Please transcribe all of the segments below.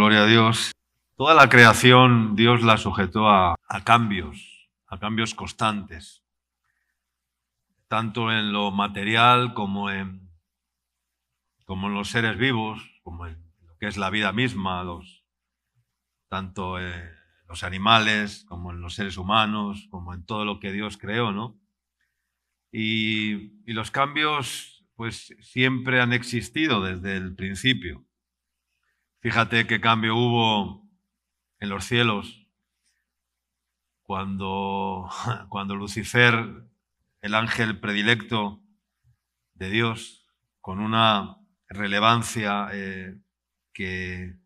gloria a Dios. Toda la creación Dios la sujetó a cambios constantes, tanto en lo material como en los seres vivos, como en lo que es la vida misma, tanto los animales como en los seres humanos, como en todo lo que Dios creó, ¿no? Y los cambios pues siempre han existido desde el principio. Fíjate qué cambio hubo en los cielos cuando Lucifer, el ángel predilecto de Dios, con una relevancia que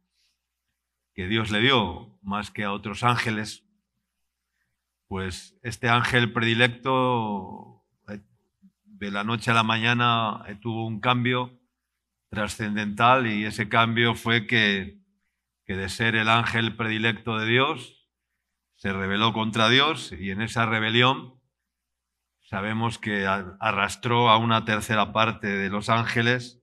Dios le dio más que a otros ángeles, pues este ángel predilecto de la noche a la mañana tuvo un cambio trascendental, y ese cambio fue que de ser el ángel predilecto de Dios se rebeló contra Dios, y en esa rebelión sabemos que arrastró a una tercera parte de los ángeles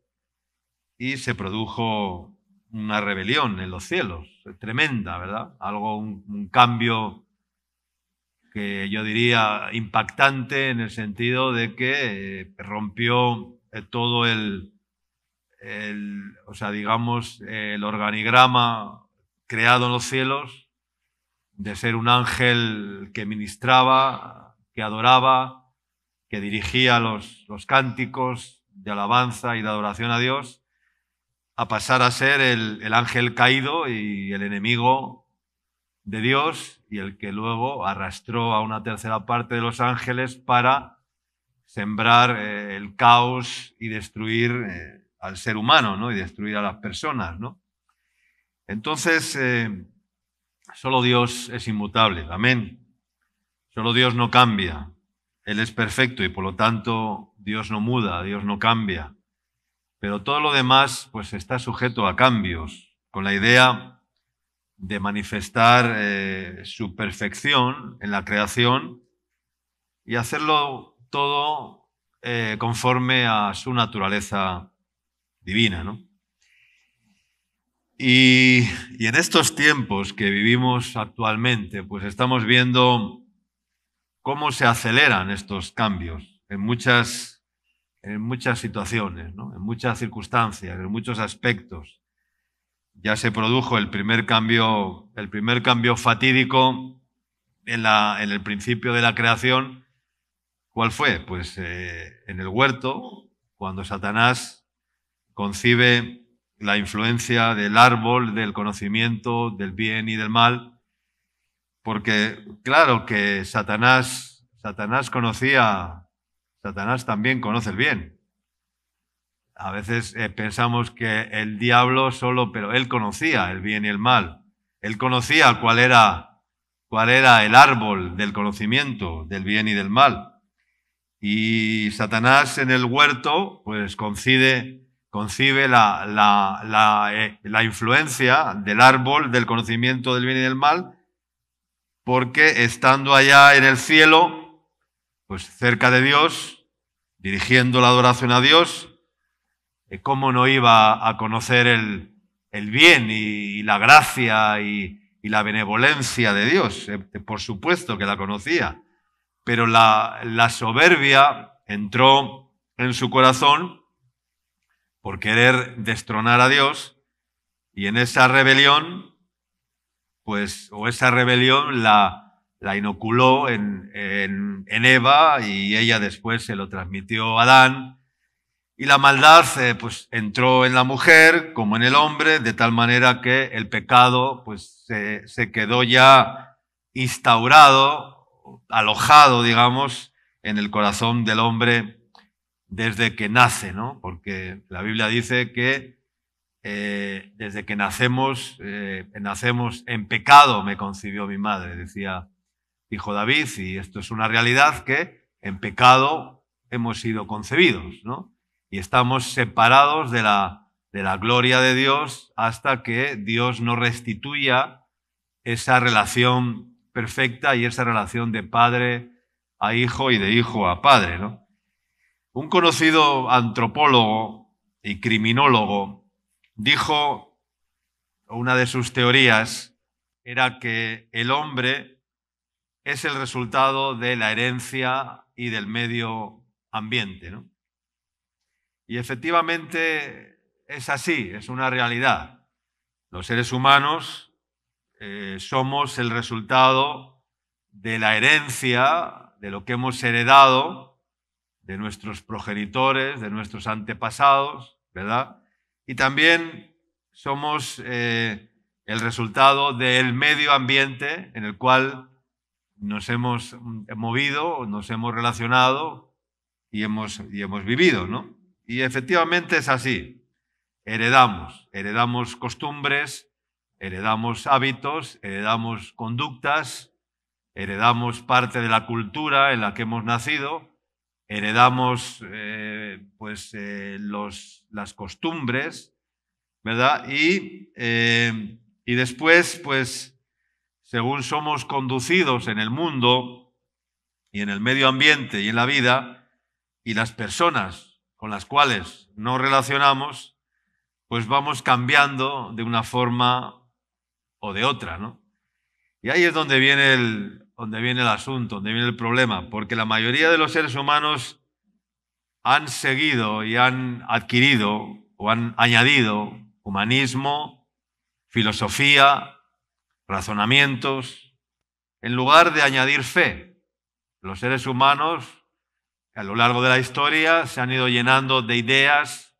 y se produjo una rebelión en los cielos, tremenda, ¿verdad? Un cambio que yo diría impactante, en el sentido de que rompió todo el organigrama creado en los cielos, de ser un ángel que ministraba, que adoraba, que dirigía los cánticos de alabanza y de adoración a Dios, a pasar a ser el ángel caído y el enemigo de Dios, y el que luego arrastró a una tercera parte de los ángeles para sembrar el caos y destruir al ser humano, ¿no? Y destruir a las personas, ¿no? Entonces, solo Dios es inmutable, amén. Solo Dios no cambia. Él es perfecto y por lo tanto Dios no muda, Dios no cambia. Pero todo lo demás pues está sujeto a cambios, con la idea de manifestar su perfección en la creación y hacerlo todo conforme a su naturaleza divina, ¿no? Y en estos tiempos que vivimos actualmente, pues estamos viendo cómo se aceleran estos cambios en muchas situaciones, ¿no? En muchas circunstancias, en muchos aspectos. Ya se produjo el primer cambio fatídico en el principio de la creación. ¿Cuál fue? Pues en el huerto, cuando Satanás concibe la influencia del árbol del conocimiento del bien y del mal, porque claro que Satanás también conoce el bien. A veces pensamos que el diablo pero él conocía el bien y el mal. Él conocía cuál era el árbol del conocimiento del bien y del mal. Y Satanás en el huerto pues concibe la influencia del árbol del conocimiento del bien y del mal, porque estando allá en el cielo, pues cerca de Dios, dirigiendo la adoración a Dios, ¿cómo no iba a conocer el bien y la gracia y la benevolencia de Dios? Por supuesto que la conocía, pero la soberbia entró en su corazón por querer destronar a Dios, y en esa rebelión, la inoculó en Eva, y ella después se lo transmitió a Adán. Y la maldad pues entró en la mujer como en el hombre, de tal manera que el pecado pues se quedó ya instaurado, alojado, digamos, en el corazón del hombre desde que nace, ¿no? Porque la Biblia dice que desde que nacemos en pecado me concibió mi madre, dijo David, y esto es una realidad, que en pecado hemos sido concebidos, ¿no? Y estamos separados de la gloria de Dios hasta que Dios nos restituya esa relación perfecta y esa relación de padre a hijo y de hijo a padre, ¿no? Un conocido antropólogo y criminólogo dijo una de sus teorías era que el hombre es el resultado de la herencia y del medio ambiente, ¿no? Y efectivamente es así, es una realidad. Los seres humanos somos el resultado de la herencia, de lo que hemos heredado de nuestros progenitores, de nuestros antepasados, ¿verdad? Y también somos el resultado del medio ambiente en el cual nos hemos movido, nos hemos relacionado y hemos vivido, ¿no? Y efectivamente es así. Heredamos costumbres, heredamos hábitos, heredamos conductas, heredamos parte de la cultura en la que hemos nacido, heredamos las costumbres, ¿verdad? Y después, pues, según somos conducidos en el mundo y en el medio ambiente y en la vida, y las personas con las cuales nos relacionamos, pues vamos cambiando de una forma o de otra, ¿no? Y ahí es donde viene el asunto, donde viene el problema, porque la mayoría de los seres humanos han seguido y han adquirido o han añadido humanismo, filosofía, razonamientos, en lugar de añadir fe. Los seres humanos, a lo largo de la historia, se han ido llenando de ideas,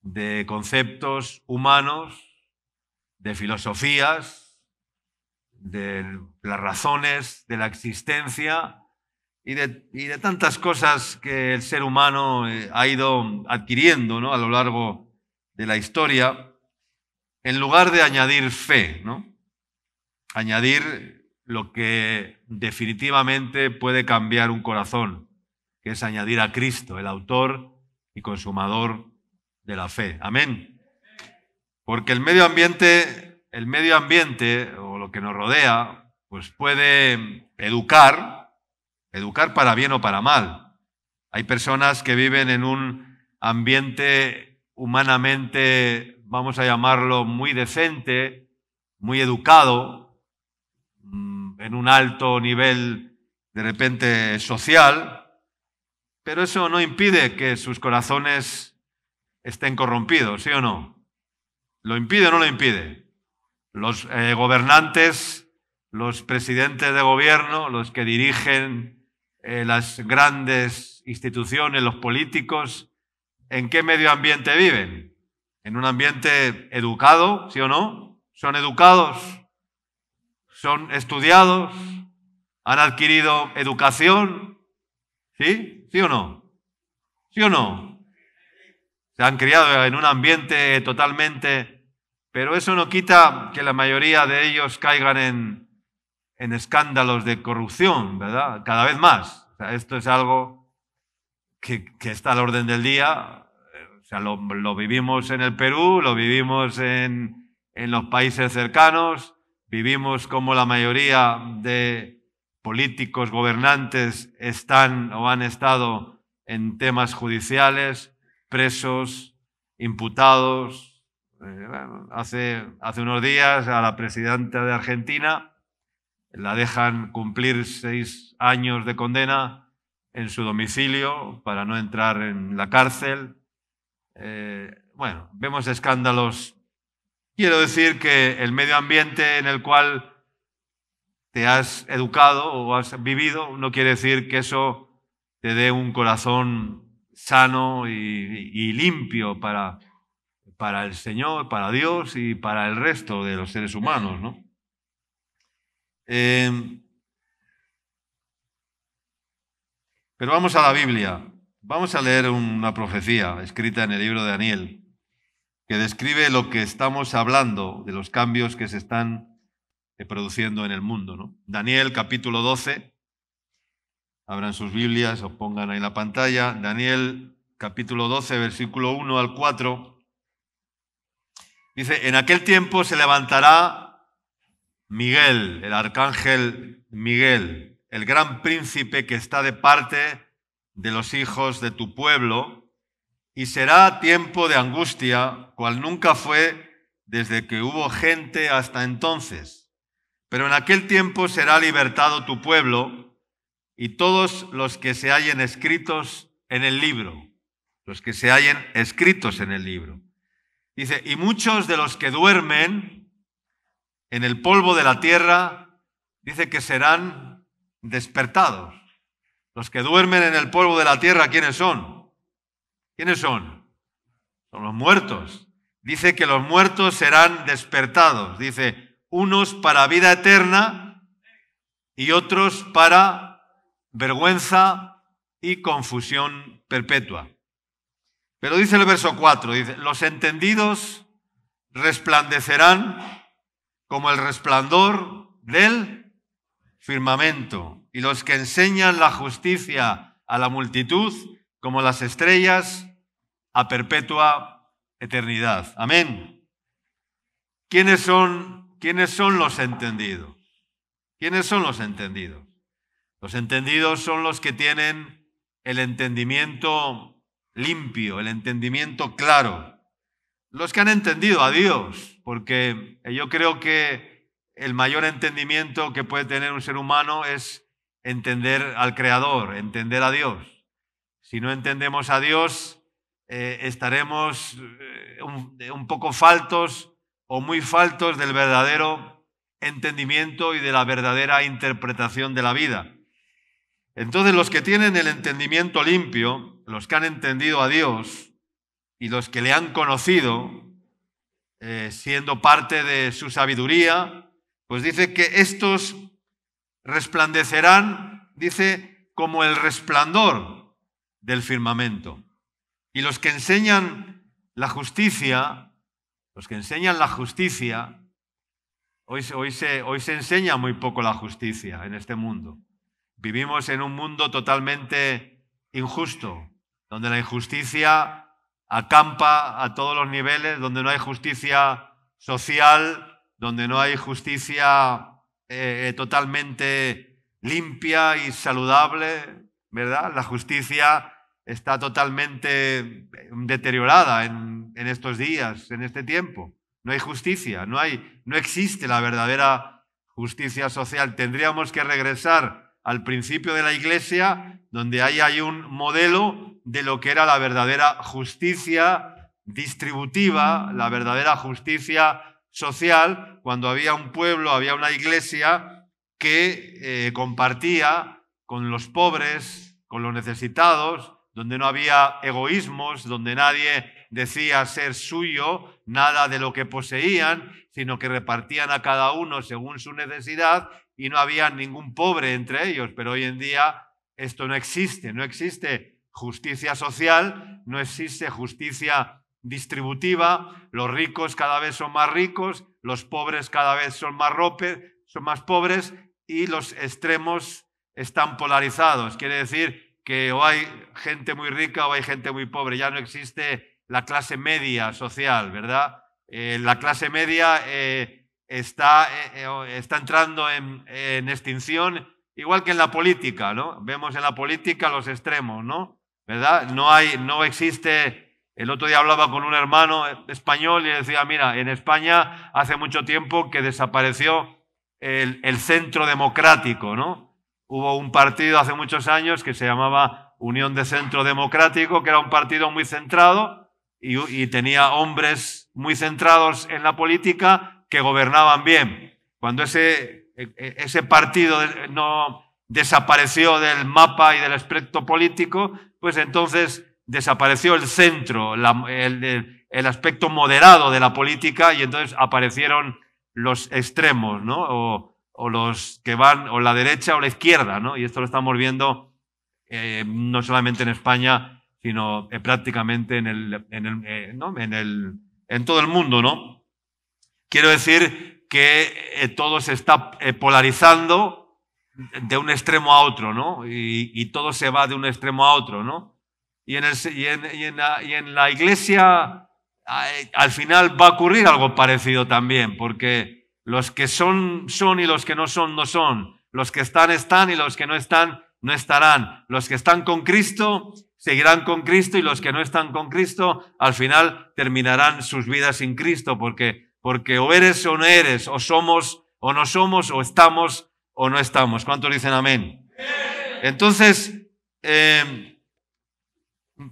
de conceptos humanos, de filosofías, de las razones de la existencia y de tantas cosas que el ser humano ha ido adquiriendo, ¿no?, a lo largo de la historia, en lugar de añadir fe, ¿no? Añadir lo que definitivamente puede cambiar un corazón, que es añadir a Cristo, el autor y consumador de la fe. Amén. Porque el medio ambiente o lo que nos rodea, pues puede educar para bien o para mal. Hay personas que viven en un ambiente humanamente, vamos a llamarlo, muy decente, muy educado, en un alto nivel de repente social, pero eso no impide que sus corazones estén corrompidos, ¿sí o no? ¿Lo impide o no lo impide? Los gobernantes, los presidentes de gobierno, los que dirigen las grandes instituciones, los políticos, ¿en qué medio ambiente viven? ¿En un ambiente educado, sí o no? ¿Son educados? ¿Son estudiados? ¿Han adquirido educación? ¿Sí? ¿Sí o no? ¿Sí o no? Se han criado en un ambiente totalmente... Pero eso no quita que la mayoría de ellos caigan en escándalos de corrupción, ¿verdad? Cada vez más. O sea, esto es algo que está al orden del día. O sea, lo vivimos en el Perú, lo vivimos en los países cercanos, vivimos como la mayoría de políticos gobernantes están o han estado en temas judiciales, presos, imputados. Hace unos días a la presidenta de Argentina la dejan cumplir 6 años de condena en su domicilio para no entrar en la cárcel. Bueno, vemos escándalos. Quiero decir que el medio ambiente en el cual te has educado o has vivido no quiere decir que eso te dé un corazón sano y limpio para el Señor, para Dios y para el resto de los seres humanos, ¿no? Pero vamos a la Biblia. Vamos a leer una profecía escrita en el libro de Daniel, que describe lo que estamos hablando, de los cambios que se están produciendo en el mundo, ¿no? Daniel capítulo 12. Abran sus Biblias o pongan ahí en la pantalla. Daniel capítulo 12, versículo 1 al 4. Dice, en aquel tiempo se levantará Miguel, el arcángel Miguel, el gran príncipe que está de parte de los hijos de tu pueblo, y será tiempo de angustia, cual nunca fue desde que hubo gente hasta entonces. Pero en aquel tiempo será libertado tu pueblo y todos los que se hallen escritos en el libro. Los que se hallen escritos en el libro. Dice, y muchos de los que duermen en el polvo de la tierra, dice que serán despertados. Los que duermen en el polvo de la tierra, ¿quiénes son? ¿Quiénes son? Son los muertos. Dice que los muertos serán despertados. Dice, unos para vida eterna y otros para vergüenza y confusión perpetua. Pero dice el verso 4, dice, los entendidos resplandecerán como el resplandor del firmamento, y los que enseñan la justicia a la multitud como las estrellas a perpetua eternidad. Amén. ¿Quiénes son los entendidos? ¿Quiénes son los entendidos? Los entendidos son los que tienen el entendimiento limpio, el entendimiento claro. Los que han entendido a Dios, porque yo creo que el mayor entendimiento que puede tener un ser humano es entender al Creador, entender a Dios. Si no entendemos a Dios, estaremos un poco faltos o muy faltos del verdadero entendimiento y de la verdadera interpretación de la vida. Entonces, los que tienen el entendimiento limpio, los que han entendido a Dios y los que le han conocido, siendo parte de su sabiduría, pues dice que estos resplandecerán, dice, como el resplandor del firmamento. Y los que enseñan la justicia, hoy se enseña muy poco la justicia en este mundo. Vivimos en un mundo totalmente injusto, donde la injusticia acampa a todos los niveles, donde no hay justicia social, donde no hay justicia totalmente limpia y saludable, ¿verdad? La justicia está totalmente deteriorada en estos días, en este tiempo. No hay justicia, no existe la verdadera justicia social. Tendríamos que regresar al principio de la Iglesia, donde ahí hay un modelo de lo que era la verdadera justicia distributiva, la verdadera justicia social, cuando había un pueblo, había una iglesia que compartía con los pobres, con los necesitados, donde no había egoísmos, donde nadie decía ser suyo nada de lo que poseían, sino que repartían a cada uno según su necesidad, y no había ningún pobre entre ellos. Pero hoy en día esto no existe justicia social, no existe justicia distributiva, los ricos cada vez son más ricos, los pobres cada vez son más pobres y los extremos están polarizados. Quiere decir que o hay gente muy rica o hay gente muy pobre, ya no existe la clase media social, ¿verdad? La clase media está entrando en extinción, igual que en la política, ¿no? Vemos en la política los extremos, ¿no? ¿Verdad? No existe. El otro día hablaba con un hermano español y decía, mira, en España hace mucho tiempo que desapareció el centro democrático, ¿no? Hubo un partido hace muchos años que se llamaba Unión de Centro Democrático, que era un partido muy centrado y tenía hombres muy centrados en la política que gobernaban bien. Cuando ese partido no desapareció del mapa y del espectro político, pues entonces desapareció el centro, el aspecto moderado de la política, y entonces aparecieron los extremos, ¿no? O los que van o la derecha o la izquierda, ¿no? Y esto lo estamos viendo no solamente en España, sino prácticamente en todo el mundo, ¿no? Quiero decir que todo se está polarizando de un extremo a otro, ¿no? Y todo se va de un extremo a otro, ¿no? Y en la Iglesia al final va a ocurrir algo parecido también, porque los que son y los que no son, no son. Los que están y los que no están, no estarán. Los que están con Cristo seguirán con Cristo, y los que no están con Cristo al final terminarán sus vidas sin Cristo, porque porque o eres o no eres, o somos o no somos, o estamos o no estamos. ¿Cuántos dicen amén? Entonces,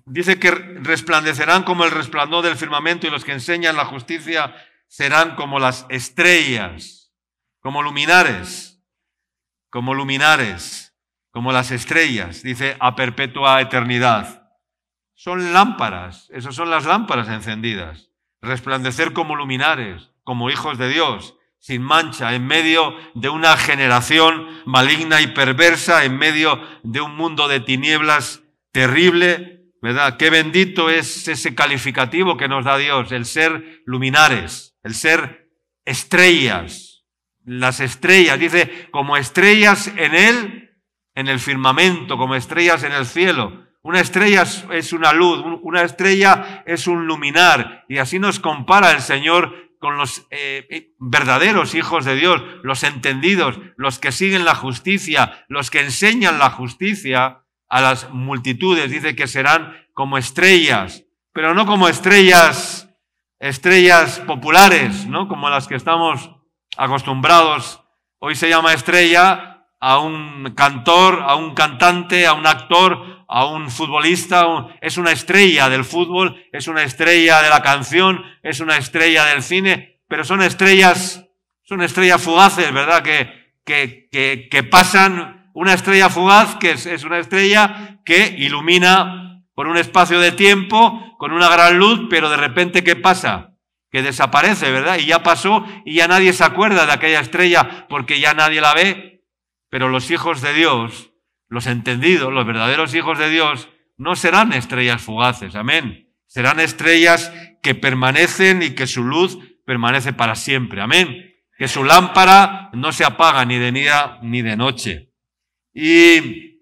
dice que resplandecerán como el resplandor del firmamento, y los que enseñan la justicia serán como las estrellas, como luminares, como las estrellas, dice, a perpetua eternidad. Son lámparas, esas son las lámparas encendidas. Resplandecer como luminares, como hijos de Dios, sin mancha, en medio de una generación maligna y perversa, en medio de un mundo de tinieblas terrible, ¿verdad? Qué bendito es ese calificativo que nos da Dios, el ser luminares, el ser estrellas. Las estrellas, dice, como estrellas en él, en el firmamento, como estrellas en el cielo. Una estrella es una luz, una estrella es un luminar, y así nos compara el Señor con los verdaderos hijos de Dios, los entendidos, los que siguen la justicia, los que enseñan la justicia a las multitudes. Dice que serán como estrellas, pero no como estrellas populares, ¿no? Como las que estamos acostumbrados. Hoy se llama estrella a un cantor, a un cantante, a un actor, a un futbolista. Es una estrella del fútbol, es una estrella de la canción, es una estrella del cine, pero son estrellas fugaces, ¿verdad? Que pasan. Una estrella fugaz que es una estrella que ilumina por un espacio de tiempo con una gran luz, pero de repente, ¿qué pasa? Que desaparece, ¿verdad? Y ya pasó y ya nadie se acuerda de aquella estrella porque ya nadie la ve. Pero los hijos de Dios, los entendidos, los verdaderos hijos de Dios, no serán estrellas fugaces, amén. Serán estrellas que permanecen y que su luz permanece para siempre, amén. Que su lámpara no se apaga ni de día ni de noche. Y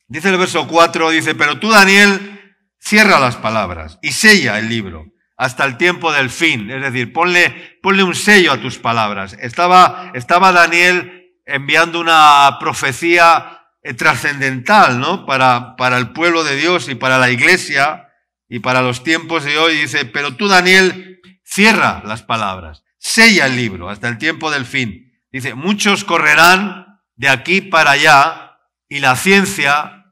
dice el verso 4, dice, pero tú, Daniel, cierra las palabras y sella el libro hasta el tiempo del fin. Es decir, ponle un sello a tus palabras. Estaba Daniel enviando una profecía trascendental, ¿no? Para el pueblo de Dios y para la iglesia y para los tiempos de hoy. Dice, pero tú, Daniel, cierra las palabras, sella el libro hasta el tiempo del fin. Dice, muchos correrán de aquí para allá y la ciencia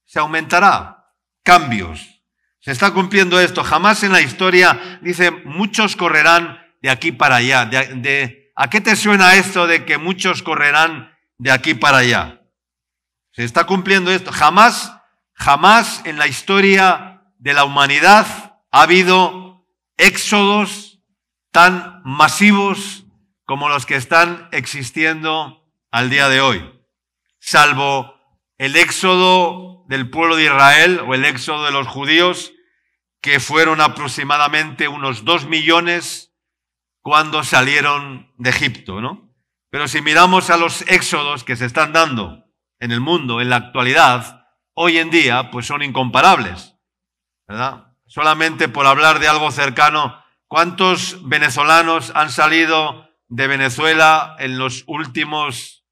se aumentará. Cambios. Se está cumpliendo esto. Jamás en la historia, dice, muchos correrán de aquí para allá. ¿A qué te suena esto de que muchos correrán de aquí para allá? Se está cumpliendo esto. Jamás en la historia de la humanidad ha habido éxodos tan masivos como los que están existiendo al día de hoy. Salvo el éxodo del pueblo de Israel o el éxodo de los judíos, que fueron aproximadamente unos 2 millones cuando salieron de Egipto, ¿no? Pero si miramos a los éxodos que se están dando en el mundo en la actualidad, hoy en día, pues son incomparables, ¿verdad? Solamente por hablar de algo cercano, ¿cuántos venezolanos han salido de Venezuela en los últimos,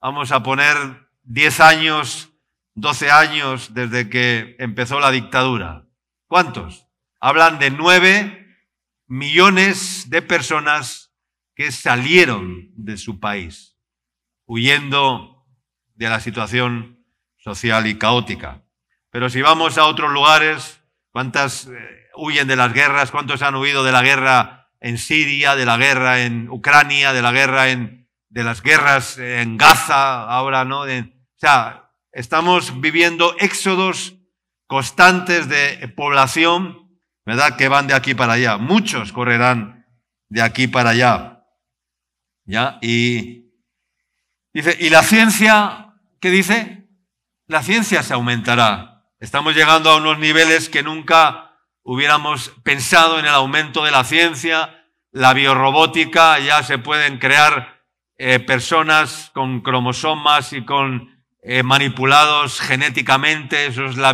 vamos a poner, 10 años, 12 años desde que empezó la dictadura? ¿Cuántos? Hablan de 9 millones de personas que salieron de su país, huyendo de la situación social y caótica. Pero si vamos a otros lugares, ¿cuántas huyen de las guerras? ¿Cuántos han huido de la guerra en Siria, de la guerra en Ucrania, de las guerras en Gaza ahora, ¿no? O sea, estamos viviendo éxodos constantes de población, ¿verdad? Que van de aquí para allá. Muchos correrán de aquí para allá. ¿Ya? Y dice, ¿y la ciencia qué dice? La ciencia se aumentará. Estamos llegando a unos niveles que nunca hubiéramos pensado en el aumento de la ciencia. La biorrobótica, ya se pueden crear personas con cromosomas y con manipulados genéticamente. Eso es la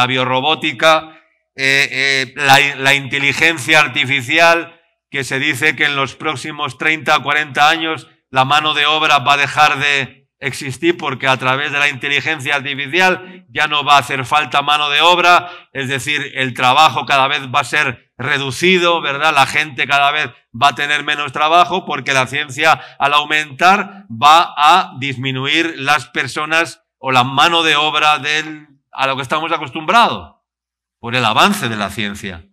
biorrobótica. La inteligencia artificial, que se dice que en los próximos 30 o 40 años la mano de obra va a dejar de existir porque a través de la inteligencia artificial ya no va a hacer falta mano de obra, es decir, el trabajo cada vez va a ser reducido, ¿verdad? La gente cada vez va a tener menos trabajo porque la ciencia, al aumentar, va a disminuir las personas o la mano de obra a lo que estamos acostumbrados por el avance de la ciencia.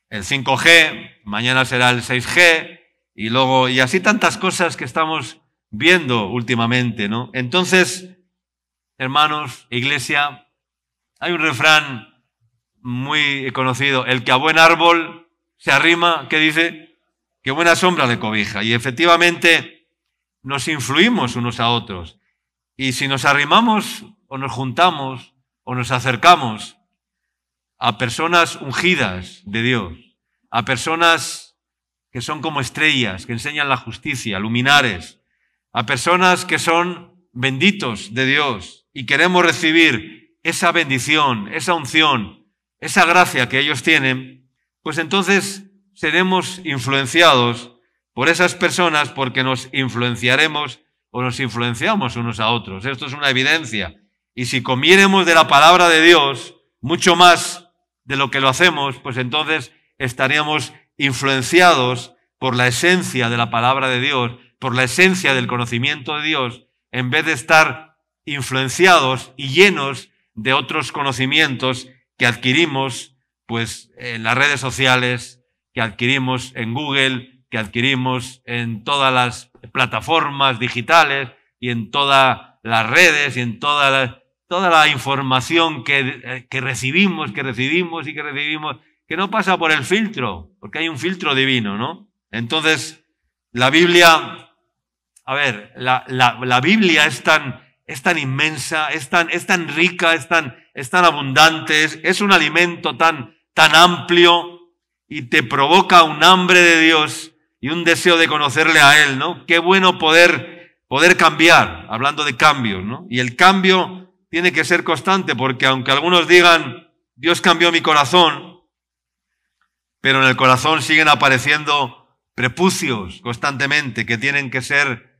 El 5G, mañana será el 6G, y así tantas cosas que estamos viendo últimamente, ¿no? Entonces, hermanos, iglesia, hay un refrán muy conocido: el que a buen árbol se arrima, ¿qué dice? Que buena sombra le cobija. Y efectivamente nos influimos unos a otros. Y si nos arrimamos o nos juntamos o nos acercamos a personas ungidas de Dios, a personas que son como estrellas, que enseñan la justicia, luminares, a personas que son benditos de Dios y queremos recibir esa bendición, esa unción, esa gracia que ellos tienen, pues entonces seremos influenciados por esas personas porque nos influenciaremos o nos influenciamos unos a otros. Esto es una evidencia. Y si comiéremos de la palabra de Dios mucho más de lo que lo hacemos, pues entonces estaríamos influenciados por la esencia de la palabra de Dios, por la esencia del conocimiento de Dios, en vez de estar influenciados y llenos de otros conocimientos que adquirimos pues en las redes sociales, que adquirimos en Google, que adquirimos en todas las plataformas digitales y en todas las redes y en toda la información que recibimos, que no pasa por el filtro, porque hay un filtro divino, ¿no? Entonces, la Biblia, la Biblia es tan inmensa, es tan rica, es tan abundante, es un alimento tan amplio y te provoca un hambre de Dios y un deseo de conocerle a Él, ¿no? Qué bueno poder cambiar, hablando de cambios, ¿no? Y el cambio tiene que ser constante, porque aunque algunos digan, Dios cambió mi corazón, pero en el corazón siguen apareciendo prepucios constantemente que tienen que ser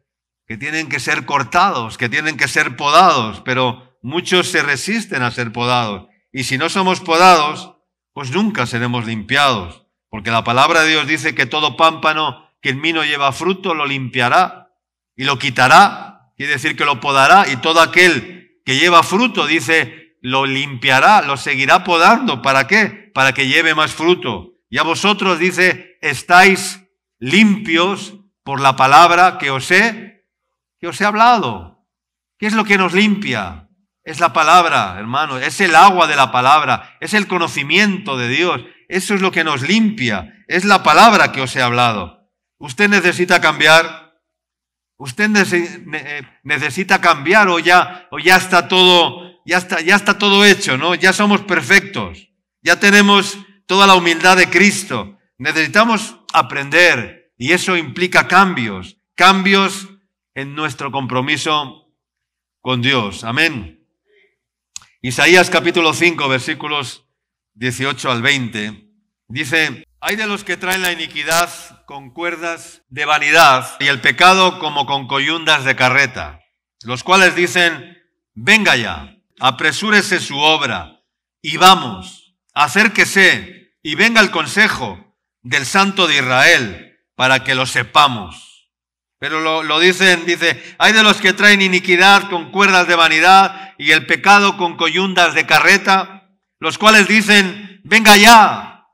cortados, que tienen que ser podados, pero muchos se resisten a ser podados. Y si no somos podados, pues nunca seremos limpiados, porque la palabra de Dios dice que todo pámpano que en mí no lleva fruto lo limpiará y lo quitará, quiere decir que lo podará, y todo aquel que lleva fruto, dice, lo limpiará, lo seguirá podando. ¿Para qué? Para que lleve más fruto. Y a vosotros, dice, estáis limpios por la palabra que os he hablado. ¿Qué es lo que nos limpia? Es la palabra, hermano, es el agua de la palabra, es el conocimiento de Dios. Eso es lo que nos limpia, es la palabra que os he hablado. Usted necesita cambiar, necesita cambiar o ya está todo hecho, ¿no? Ya somos perfectos, ya tenemos toda la humildad de Cristo. Necesitamos aprender y eso implica cambios en nuestro compromiso con Dios. Amén. Isaías capítulo 5, versículos 18 al 20, dice: hay de los que traen la iniquidad con cuerdas de vanidad y el pecado como con coyundas de carreta, los cuales dicen: venga ya, apresúrese su obra y vamos, acérquese y venga el consejo del Santo de Israel para que lo sepamos. Pero lo dice, hay de los que traen iniquidad con cuerdas de vanidad y el pecado con coyundas de carreta, los cuales dicen: venga ya,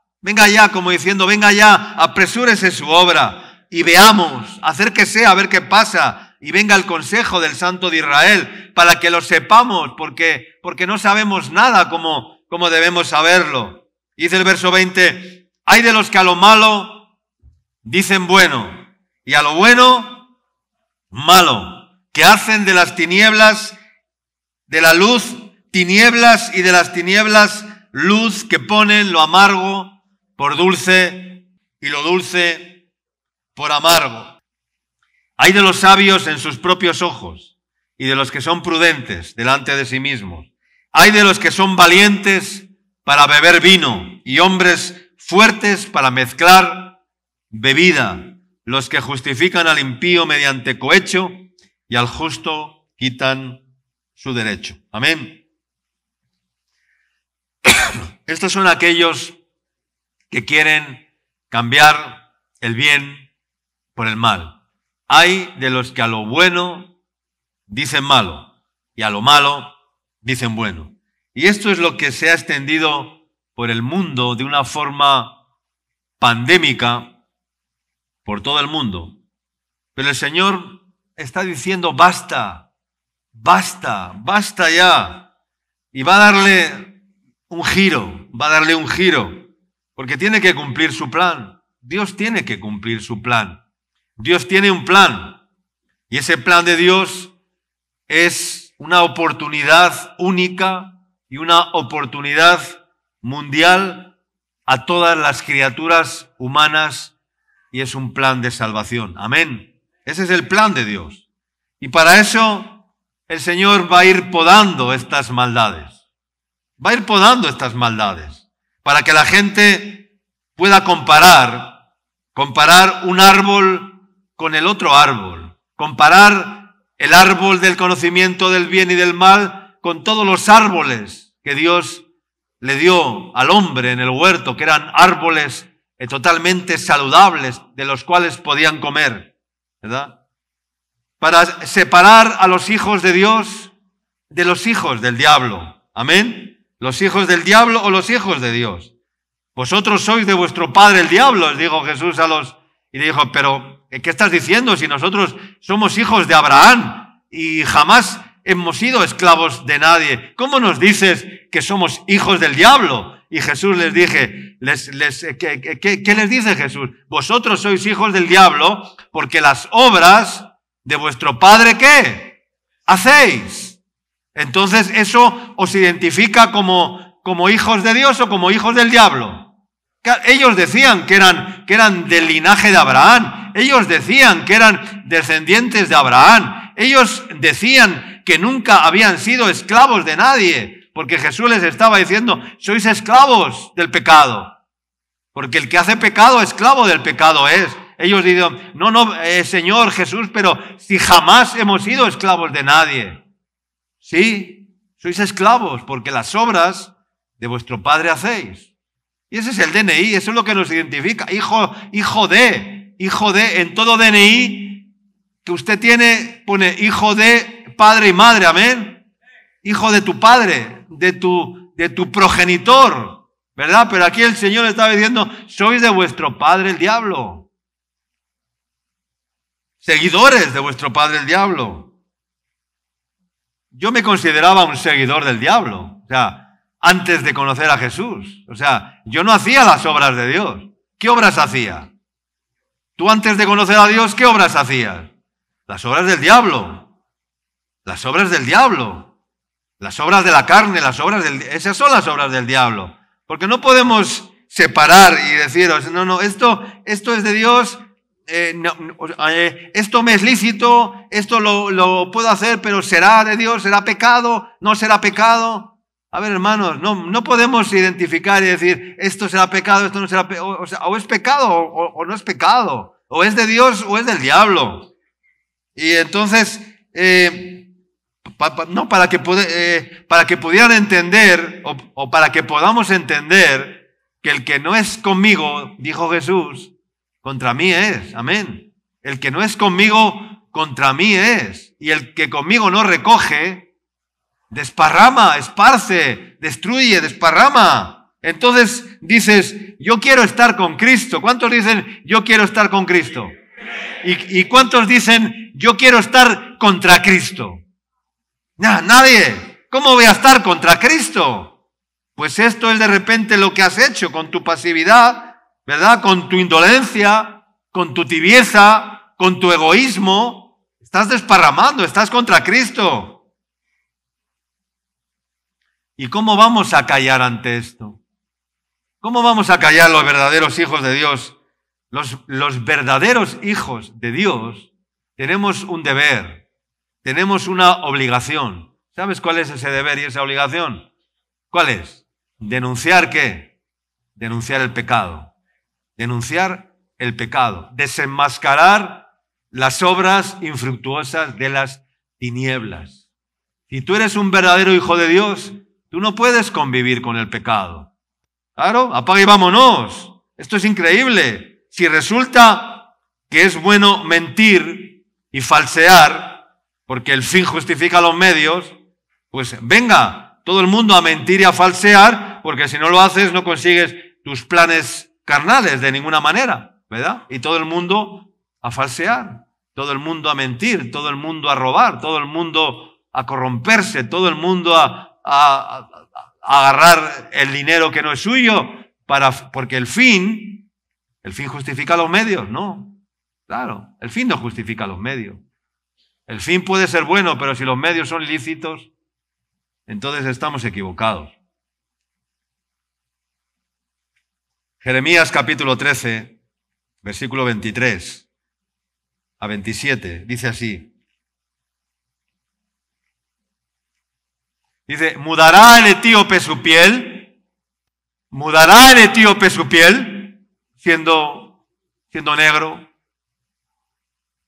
como diciendo, venga ya, apresúrese su obra y veamos, acérquese a ver qué pasa y venga el consejo del Santo de Israel para que lo sepamos, porque no sabemos nada como debemos saberlo. Dice el verso 20, hay de los que a lo malo dicen bueno y a lo bueno malo, que hacen de las tinieblas, de la luz, tinieblas, y de las tinieblas luz, que ponen lo amargo por dulce y lo dulce por amargo. Hay de los sabios en sus propios ojos y de los que son prudentes delante de sí mismos. Hay de los que son valientes para beber vino y hombres fuertes para mezclar bebida, los que justifican al impío mediante cohecho y al justo quitan su derecho. Amén. Estos son aquellos que quieren cambiar el bien por el mal. Hay de los que a lo bueno dicen malo y a lo malo dicen bueno. Y esto es lo que se ha extendido por el mundo de una forma pandémica por todo el mundo. Pero el Señor está diciendo basta, basta, basta ya. Y va a darle un giro, porque tiene que cumplir su plan. Dios tiene que cumplir su plan. Dios tiene un plan. Y ese plan de Dios es una oportunidad única y una oportunidad mundial a todas las criaturas humanas, y es un plan de salvación. Amén. Ese es el plan de Dios. Y para eso el Señor va a ir podando estas maldades. Va a ir podando estas maldades para que la gente pueda comparar un árbol con el otro árbol, comparar el árbol del conocimiento del bien y del mal con todos los árboles que Dios le dio al hombre en el huerto, que eran árboles totalmente saludables, de los cuales podían comer, ¿verdad? Para separar a los hijos de Dios de los hijos del diablo. Amén. Los hijos del diablo o los hijos de Dios. Vosotros sois de vuestro padre el diablo, les dijo Jesús y le dijo, pero ¿qué estás diciendo si nosotros somos hijos de Abraham y jamás hemos sido esclavos de nadie? ¿Cómo nos dices que somos hijos del diablo? Y Jesús les dije, ¿qué les dice Jesús? Vosotros sois hijos del diablo porque las obras de vuestro padre, ¿qué? Hacéis. Entonces, ¿eso os identifica como hijos de Dios o como hijos del diablo? Ellos decían que eran del linaje de Abraham. Ellos decían que eran descendientes de Abraham. Ellos decían que nunca habían sido esclavos de nadie, porque Jesús les estaba diciendo, sois esclavos del pecado, porque el que hace pecado, esclavo del pecado es. Ellos dijeron, no, Señor Jesús, pero si jamás hemos sido esclavos de nadie. Sí, sois esclavos, porque las obras de vuestro Padre hacéis. Y ese es el DNI, eso es lo que nos identifica. Hijo de, en todo DNI que usted tiene, pone hijo de padre y madre, amén. Hijo de tu padre, de tu progenitor, ¿verdad? Pero aquí el Señor estaba diciendo, sois de vuestro padre el diablo. Seguidores de vuestro padre el diablo. Yo me consideraba un seguidor del diablo, o sea, antes de conocer a Jesús. O sea, yo no hacía las obras de Dios. ¿Qué obras hacía? Tú antes de conocer a Dios, ¿qué obras hacías? Las obras del diablo. Las obras del diablo. Las obras de la carne, esas son las obras del diablo. Porque no podemos separar y deciros, no, esto es de Dios, esto me es lícito, esto lo puedo hacer, pero ¿será de Dios? ¿Será pecado? ¿No será pecado? A ver, hermanos, no podemos identificar y decir, esto será pecado, esto no será pecado, o es pecado o no es pecado, o es de Dios o es del diablo. Y entonces, para que pudieran entender, o para que podamos entender que el que no es conmigo, dijo Jesús, contra mí es, amén. El que no es conmigo, contra mí es. Y el que conmigo no recoge, desparrama, esparce, destruye, desparrama. Entonces dices, yo quiero estar con Cristo. ¿Cuántos dicen, yo quiero estar con Cristo? ¿Y cuántos dicen, yo quiero estar contra Cristo? Nadie. ¿Cómo voy a estar contra Cristo? Pues esto es de repente lo que has hecho con tu pasividad, ¿verdad? Con tu indolencia, con tu tibieza, con tu egoísmo. Estás desparramando, estás contra Cristo. ¿Y cómo vamos a callar ante esto? ¿Cómo vamos a callar los verdaderos hijos de Dios? Los verdaderos hijos de Dios tenemos un deber, tenemos una obligación. ¿Sabes cuál es ese deber y esa obligación? ¿Cuál es? ¿Denunciar qué? Denunciar el pecado. Denunciar el pecado. Desenmascarar las obras infructuosas de las tinieblas. Si tú eres un verdadero hijo de Dios, tú no puedes convivir con el pecado. Claro, apaga y vámonos. Esto es increíble. Si resulta que es bueno mentir y falsear, porque el fin justifica los medios, pues venga, todo el mundo a mentir y a falsear, porque si no lo haces no consigues tus planes carnales de ninguna manera, ¿verdad? Y todo el mundo a falsear, todo el mundo a mentir, todo el mundo a robar, todo el mundo a corromperse, todo el mundo a agarrar el dinero que no es suyo, porque el fin justifica los medios, ¿no? Claro, el fin no justifica los medios. El fin puede ser bueno, pero si los medios son ilícitos, entonces estamos equivocados. Jeremías capítulo 13, versículo 23 a 27, dice así. Dice, ¿mudará el etíope su piel? ¿Mudará el etíope su piel siendo negro?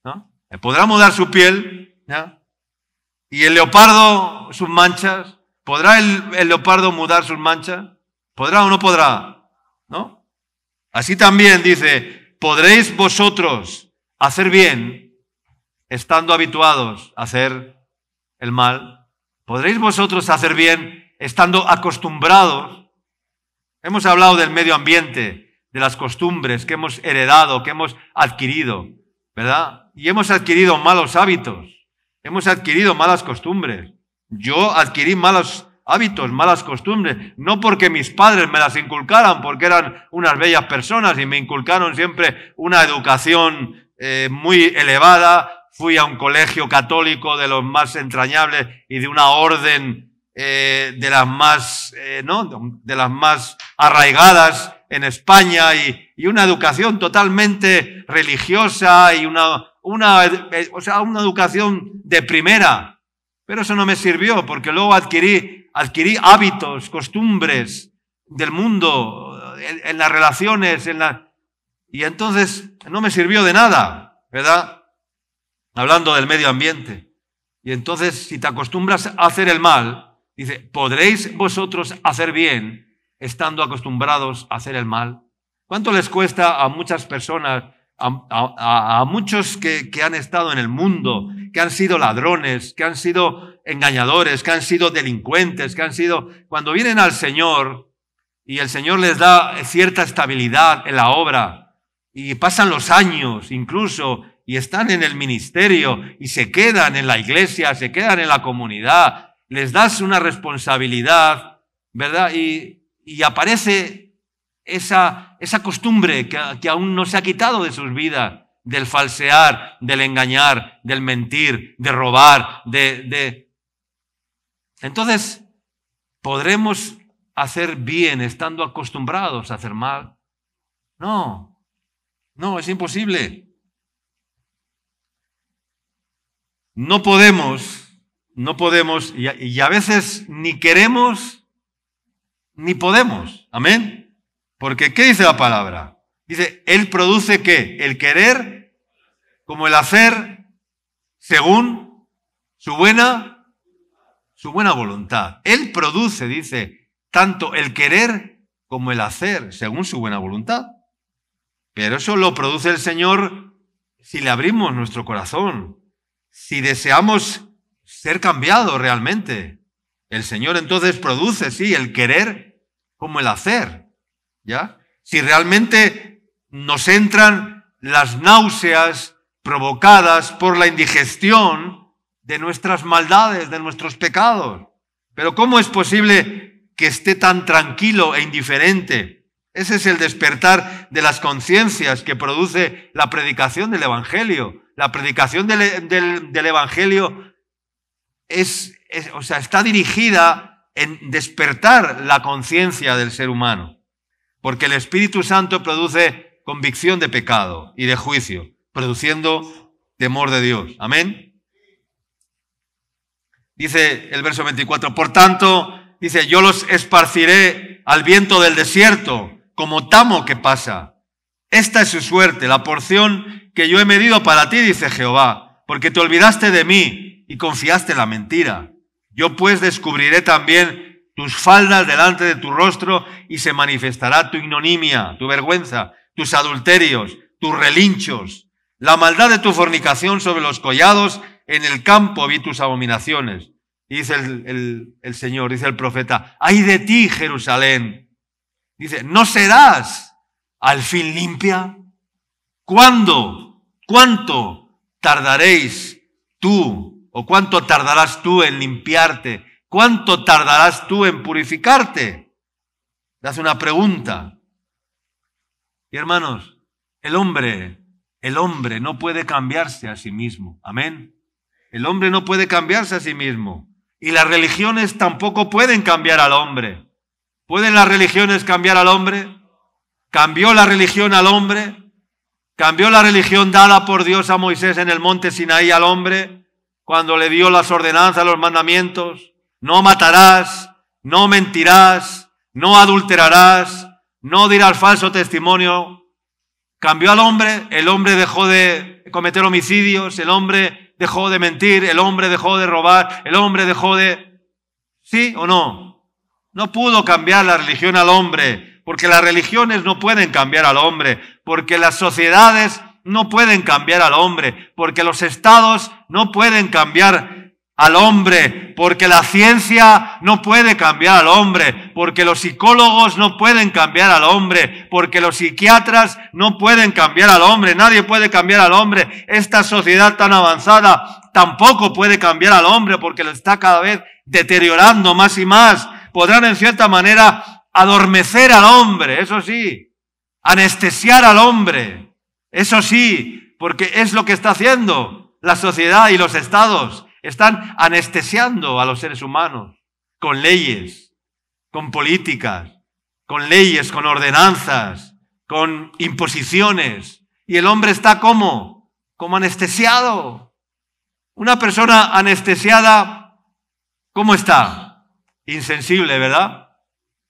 ¿No? ¿Podrá mudar su piel? ¿Ya? ¿Y el leopardo sus manchas? ¿Podrá el leopardo mudar sus manchas? ¿Podrá o no podrá? ¿No? Así también dice, ¿podréis vosotros hacer bien estando habituados a hacer el mal? ¿Podréis vosotros hacer bien estando acostumbrados? Hemos hablado del medio ambiente, de las costumbres que hemos heredado, que hemos adquirido, ¿verdad? Y hemos adquirido malos hábitos, hemos adquirido malas costumbres. Yo adquirí malos hábitos, malas costumbres, no porque mis padres me las inculcaran, porque eran unas bellas personas y me inculcaron siempre una educación muy elevada. Fui a un colegio católico de los más entrañables y de una orden de las más arraigadas en España y una educación totalmente religiosa y una educación de primera. Pero eso no me sirvió porque luego adquirí hábitos, costumbres del mundo, en las relaciones, y entonces no me sirvió de nada, ¿verdad? Hablando del medio ambiente. Y entonces, si te acostumbras a hacer el mal, dice, ¿podréis vosotros hacer bien estando acostumbrados a hacer el mal? ¿Cuánto les cuesta a muchas personas, a muchos que han estado en el mundo, que han sido ladrones, que han sido engañadores, que han sido delincuentes, cuando vienen al Señor y el Señor les da cierta estabilidad en la obra y pasan los años incluso, y están en el ministerio y se quedan en la iglesia, se quedan en la comunidad, les das una responsabilidad, ¿verdad? Y aparece esa costumbre que aún no se ha quitado de sus vidas, del falsear, del engañar, del mentir, de robar, Entonces, ¿podremos hacer bien estando acostumbrados a hacer mal? No, es imposible. No podemos, y a veces ni queremos ni podemos. Amén. Porque ¿qué dice la palabra? Dice, Él produce ¿qué? El querer como el hacer según su buena voluntad. Él produce, dice, tanto el querer como el hacer según su buena voluntad. Pero eso lo produce el Señor si le abrimos nuestro corazón. Si deseamos ser cambiados realmente, el Señor entonces produce, sí, el querer como el hacer, ¿ya? Si realmente nos entran las náuseas provocadas por la indigestión de nuestras maldades, de nuestros pecados. Pero ¿cómo es posible que esté tan tranquilo e indiferente? Ese es el despertar de las conciencias que produce la predicación del Evangelio. La predicación del Evangelio está dirigida en despertar la conciencia del ser humano. Porque el Espíritu Santo produce convicción de pecado y de juicio, produciendo temor de Dios. Amén. Dice el verso 24, por tanto, dice, yo los esparciré al viento del desierto, como tamo que pasa. Esta es su suerte, la porción que yo he medido para ti, dice Jehová, porque te olvidaste de mí y confiaste en la mentira. Yo pues descubriré también tus faldas delante de tu rostro y se manifestará tu ignominia, tu vergüenza, tus adulterios, tus relinchos, la maldad de tu fornicación sobre los collados, en el campo vi tus abominaciones. Y dice el Señor, dice el profeta, ¡ay de ti, Jerusalén! Dice, ¿no serás al fin limpia? ¿Cuándo? ¿Cuánto tardaréis tú? ¿O cuánto tardarás tú en limpiarte? ¿Cuánto tardarás tú en purificarte? Le hace una pregunta. Y hermanos, el hombre no puede cambiarse a sí mismo. Amén. El hombre no puede cambiarse a sí mismo. Y las religiones tampoco pueden cambiar al hombre. ¿Pueden las religiones cambiar al hombre? ¿Cambió la religión al hombre? ¿Cambió la religión dada por Dios a Moisés en el monte Sinaí al hombre? Cuando le dio las ordenanzas, los mandamientos. No matarás, no mentirás, no adulterarás, no dirás falso testimonio. ¿Cambió al hombre? El hombre dejó de cometer homicidios, el hombre dejó de mentir, el hombre dejó de robar, el hombre dejó de... ¿Sí o no? No pudo cambiar la religión al hombre, porque las religiones no pueden cambiar al hombre, porque las sociedades no pueden cambiar al hombre, porque los estados no pueden cambiar al hombre, porque la ciencia no puede cambiar al hombre, porque los psicólogos no pueden cambiar al hombre, porque los psiquiatras no pueden cambiar al hombre, nadie puede cambiar al hombre. Esta sociedad tan avanzada tampoco puede cambiar al hombre porque lo está cada vez deteriorando más y más. Podrán en cierta manera adormecer al hombre, eso sí, anestesiar al hombre, eso sí, porque es lo que está haciendo la sociedad y los estados. Están anestesiando a los seres humanos con leyes, con políticas, con leyes, con ordenanzas, con imposiciones. Y el hombre está como anestesiado. Una persona anestesiada, ¿cómo está? Insensible, ¿verdad?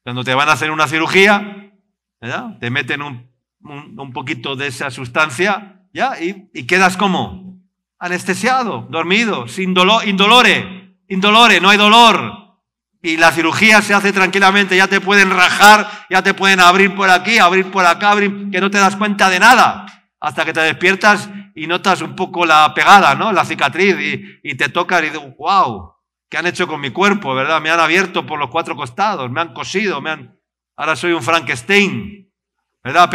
Cuando te van a hacer una cirugía, ¿verdad? Te meten un poquito de esa sustancia, ¿ya? Y quedas como anestesiado, dormido, sin dolor, indolore, no hay dolor. Y la cirugía se hace tranquilamente, ya te pueden rajar, ya te pueden abrir por aquí, abrir por acá, que no te das cuenta de nada. Hasta que te despiertas y notas un poco la pegada, ¿no? La cicatriz y te tocas y dices, wow, ¿qué han hecho con mi cuerpo, verdad? Me han abierto por los 4 costados, me han cosido, ahora soy un Frankenstein, ¿verdad?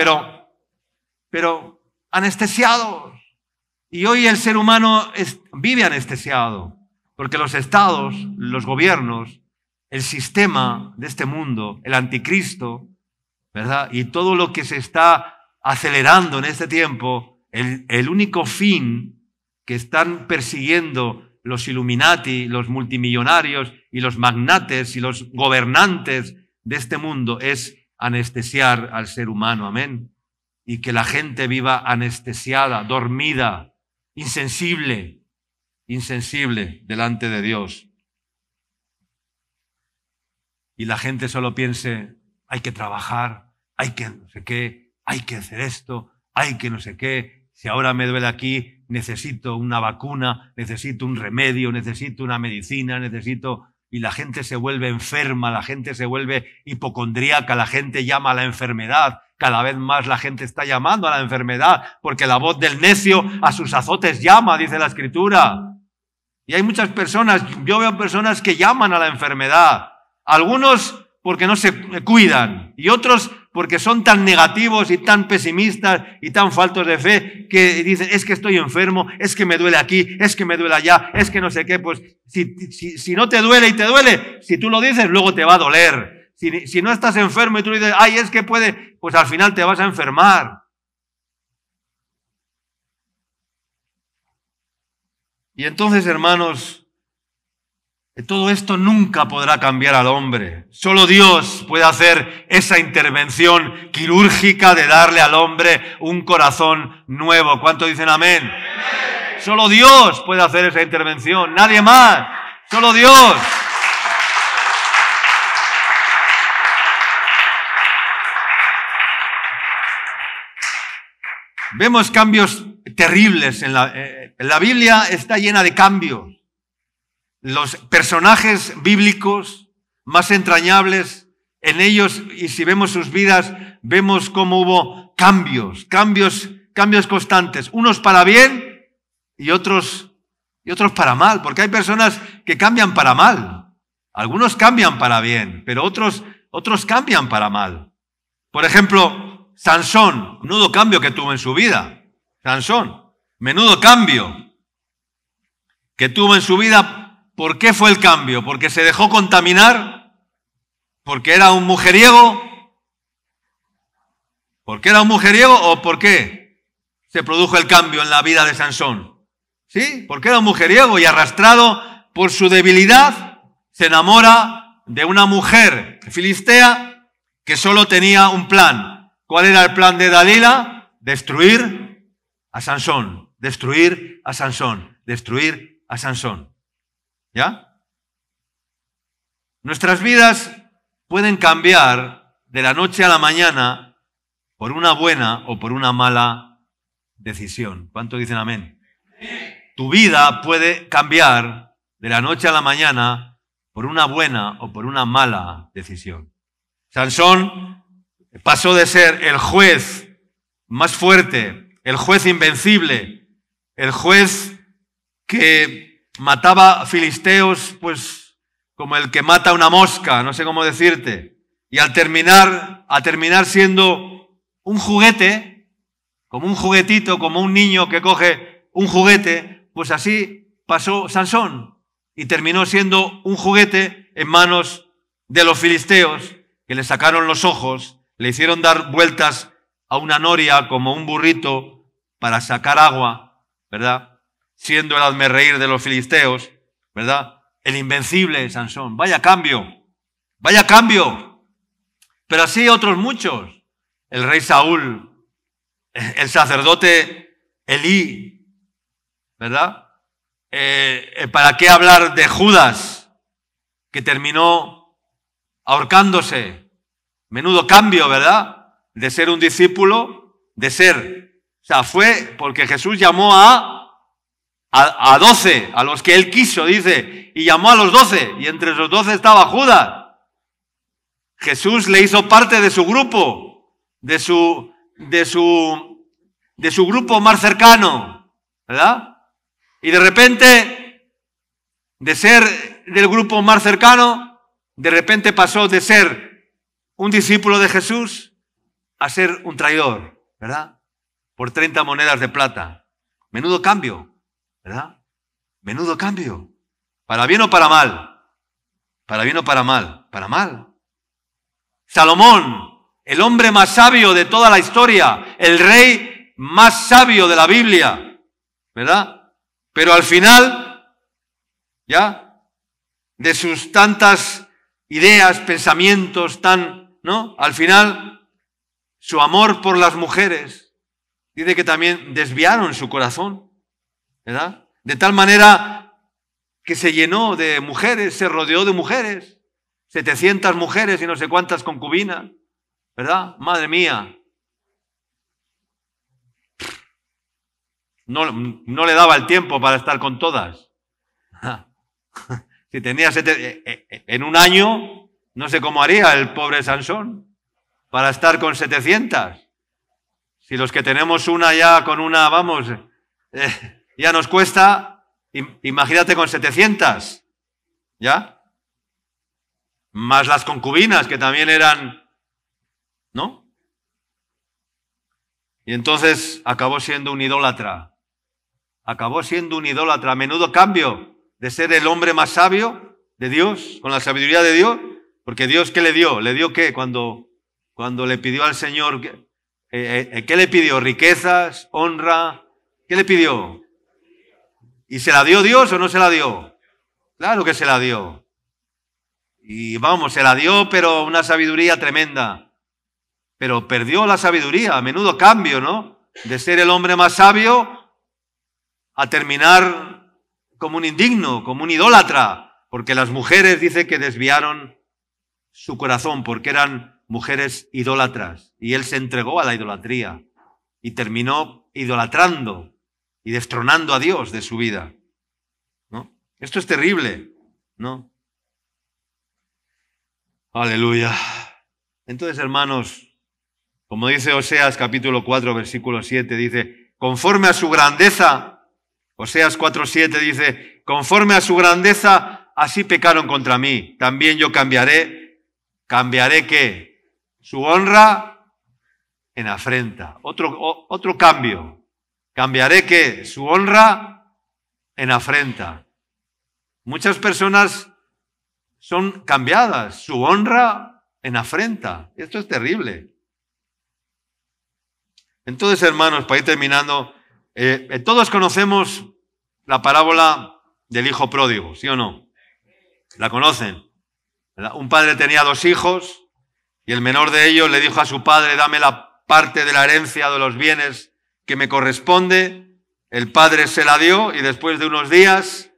Pero anestesiados. Y hoy el ser humano vive anestesiado, porque los estados, los gobiernos, el sistema de este mundo, el anticristo, ¿verdad? Y todo lo que se está acelerando en este tiempo, el único fin que están persiguiendo los Illuminati, los multimillonarios y los magnates y los gobernantes de este mundo es anestesiar al ser humano, amén. Y que la gente viva anestesiada, dormida, insensible delante de Dios. Y la gente solo piense, hay que trabajar, hay que no sé qué, hay que hacer esto, hay que no sé qué. Si ahora me duele aquí, necesito una vacuna, necesito un remedio, necesito una medicina, Y la gente se vuelve enferma, la gente se vuelve hipocondríaca, la gente llama a la enfermedad. Cada vez más la gente está llamando a la enfermedad, porque la voz del necio a sus azotes llama, dice la Escritura. Y hay muchas personas, yo veo personas que llaman a la enfermedad. Algunos porque no se cuidan y otros porque son tan negativos y tan pesimistas y tan faltos de fe que dicen, es que estoy enfermo, es que me duele aquí, es que me duele allá, es que no sé qué. Pues si no te duele y te duele, si tú lo dices, luego te va a doler. Si no estás enfermo y tú dices, ay, es que puede, pues al final te vas a enfermar. Y entonces, hermanos, todo esto nunca podrá cambiar al hombre. Solo Dios puede hacer esa intervención quirúrgica de darle al hombre un corazón nuevo. ¿Cuánto dicen amén? Amén. Solo Dios puede hacer esa intervención, nadie más. Solo Dios. Vemos cambios terribles en la Biblia está llena de cambios. los personajes bíblicos más entrañables, en ellos, y si vemos sus vidas, vemos cómo hubo cambios constantes, unos para bien y otros para mal, porque hay personas que cambian para mal. Algunos cambian para bien, pero otros cambian para mal. Por ejemplo, Sansón, menudo cambio que tuvo en su vida. Sansón, menudo cambio que tuvo en su vida. ¿Por qué fue el cambio? ¿Porque se dejó contaminar? ¿Porque era un mujeriego? ¿Por qué era un mujeriego o por qué se produjo el cambio en la vida de Sansón? ¿Sí? Porque era un mujeriego y arrastrado por su debilidad se enamora de una mujer filistea que solo tenía un plan. ¿Cuál era el plan de Dalila? Destruir a Sansón, destruir a Sansón, destruir a Sansón. ¿Ya? Nuestras vidas pueden cambiar de la noche a la mañana por una buena o por una mala decisión. ¿Cuánto dicen amén? Tu vida puede cambiar de la noche a la mañana por una buena o por una mala decisión. Sansón pasó de ser el juez más fuerte, el juez invencible, el juez que mataba filisteos, pues como el que mata una mosca, no sé cómo decirte, y a terminar siendo un juguete, como un juguetito, como un niño que coge un juguete, pues así pasó Sansón y terminó siendo un juguete en manos de los filisteos, que le sacaron los ojos, le hicieron dar vueltas a una noria como un burrito para sacar agua, ¿verdad? Siendo el hazmerreír de los filisteos, ¿verdad? El invencible Sansón. Vaya cambio, vaya cambio. Pero así otros muchos. El rey Saúl, el sacerdote Elí, ¿verdad? ¿Para qué hablar de Judas, que terminó ahorcándose? Menudo cambio, ¿verdad? De ser un discípulo, o sea, fue porque Jesús llamó a 12, a los que él quiso, dice, y llamó a los 12, y entre los 12 estaba Judas. Jesús le hizo parte de su grupo, de su grupo más cercano, ¿verdad? Y de repente, de ser del grupo más cercano, de repente pasó de ser un discípulo de Jesús a ser un traidor, ¿verdad? Por 30 monedas de plata. Menudo cambio, ¿verdad? Menudo cambio. ¿Para bien o para mal? ¿Para bien o para mal? Para mal. Salomón, el hombre más sabio de toda la historia, el rey más sabio de la Biblia, ¿verdad? Pero al final, ya, de sus tantas ideas, pensamientos, ¿no? Al final, su amor por las mujeres, dice que también desviaron su corazón, ¿verdad? De tal manera que se llenó de mujeres, se rodeó de mujeres, 700 mujeres y no sé cuántas concubinas, ¿verdad? Madre mía. No le daba el tiempo para estar con todas. Si tenía en un año, no sé cómo haría el pobre Sansón para estar con 700. Si los que tenemos una ya con una, vamos, ya nos cuesta, imagínate con 700, ¿ya? Más las concubinas que también eran, ¿no? Y entonces acabó siendo un idólatra. Acabó siendo un idólatra. Menudo cambio de ser el hombre más sabio de Dios, con la sabiduría de Dios. Porque Dios, ¿qué le dio? ¿Le dio qué? Cuando le pidió al Señor, ¿qué le pidió? ¿Riquezas? ¿Honra? ¿Qué le pidió? ¿Y se la dio Dios o no se la dio? Claro que se la dio. Y vamos, se la dio, pero una sabiduría tremenda. Pero perdió la sabiduría. Menudo cambio, ¿no? De ser el hombre más sabio a terminar como un indigno, como un idólatra, porque las mujeres dice que desviaron su corazón, porque eran mujeres idólatras, y él se entregó a la idolatría y terminó idolatrando y destronando a Dios de su vida, ¿no? Esto es terrible. ¿no? Aleluya. Entonces, hermanos, como dice Oseas capítulo 4, versículo 7, dice, conforme a su grandeza, Oseas 4:7 dice, conforme a su grandeza, así pecaron contra mí. También yo cambiaré ¿qué? Su honra en afrenta. Otro cambio. Cambiaré ¿qué? Su honra en afrenta. Muchas personas son cambiadas, su honra en afrenta. Esto es terrible. Entonces, hermanos, para ir terminando, todos conocemos la parábola del hijo pródigo, ¿sí o no? ¿La conocen? ¿Verdad? Un padre tenía 2 hijos y el menor de ellos le dijo a su padre, dame la parte de la herencia de los bienes que me corresponde. El padre se la dio y después de unos días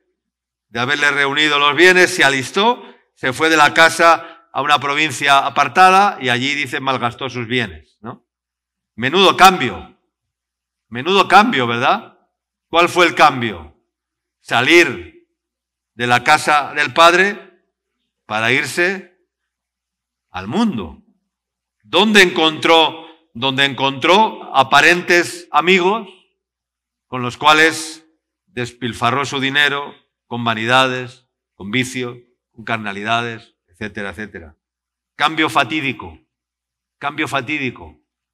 de haberle reunido los bienes, se alistó, se fue de la casa a una provincia apartada y allí, dice, malgastó sus bienes, ¿no? Menudo cambio, ¿verdad? ¿Cuál fue el cambio? Salir de la casa del padre para irse al mundo. ¿Dónde encontró aparentes amigos con los cuales despilfarró su dinero con vanidades, con vicios, con carnalidades, etcétera, etcétera? Cambio fatídico,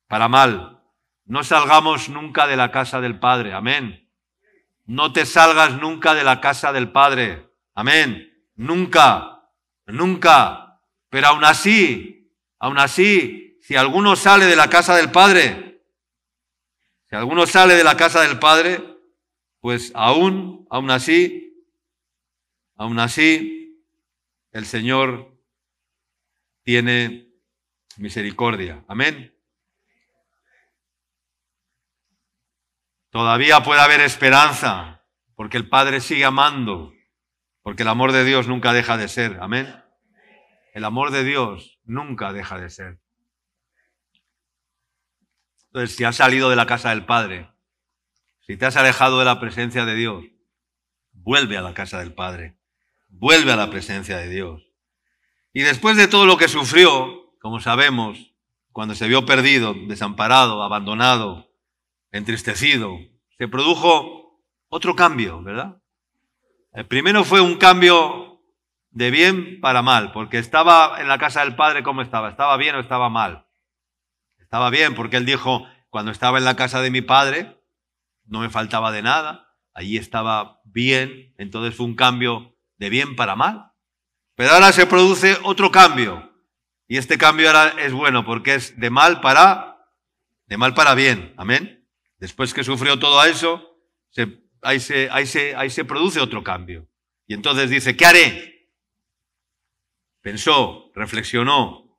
para mal. No salgamos nunca de la casa del Padre, amén. No te salgas nunca de la casa del Padre, amén. Nunca. Pero aún así, si alguno sale de la casa del Padre, pues aún así, el Señor tiene misericordia. Amén. Todavía puede haber esperanza, porque el Padre sigue amando, porque el amor de Dios nunca deja de ser. Amén. El amor de Dios nunca deja de ser. Entonces, si has salido de la casa del Padre, si te has alejado de la presencia de Dios, vuelve a la casa del Padre. Vuelve a la presencia de Dios. Y después de todo lo que sufrió, como sabemos, cuando se vio perdido, desamparado, abandonado, entristecido, se produjo otro cambio, ¿verdad? El primero fue un cambio de bien para mal, porque estaba en la casa del Padre, ¿cómo estaba? ¿Estaba bien o estaba mal? Estaba bien, porque él dijo, cuando estaba en la casa de mi Padre, no me faltaba de nada, allí estaba bien, entonces fue un cambio de bien para mal. Pero ahora se produce otro cambio. Y este cambio ahora es bueno porque es de mal para bien. Amén. Después que sufrió todo eso, ahí se produce otro cambio. Y entonces dice, ¿qué haré? Pensó, reflexionó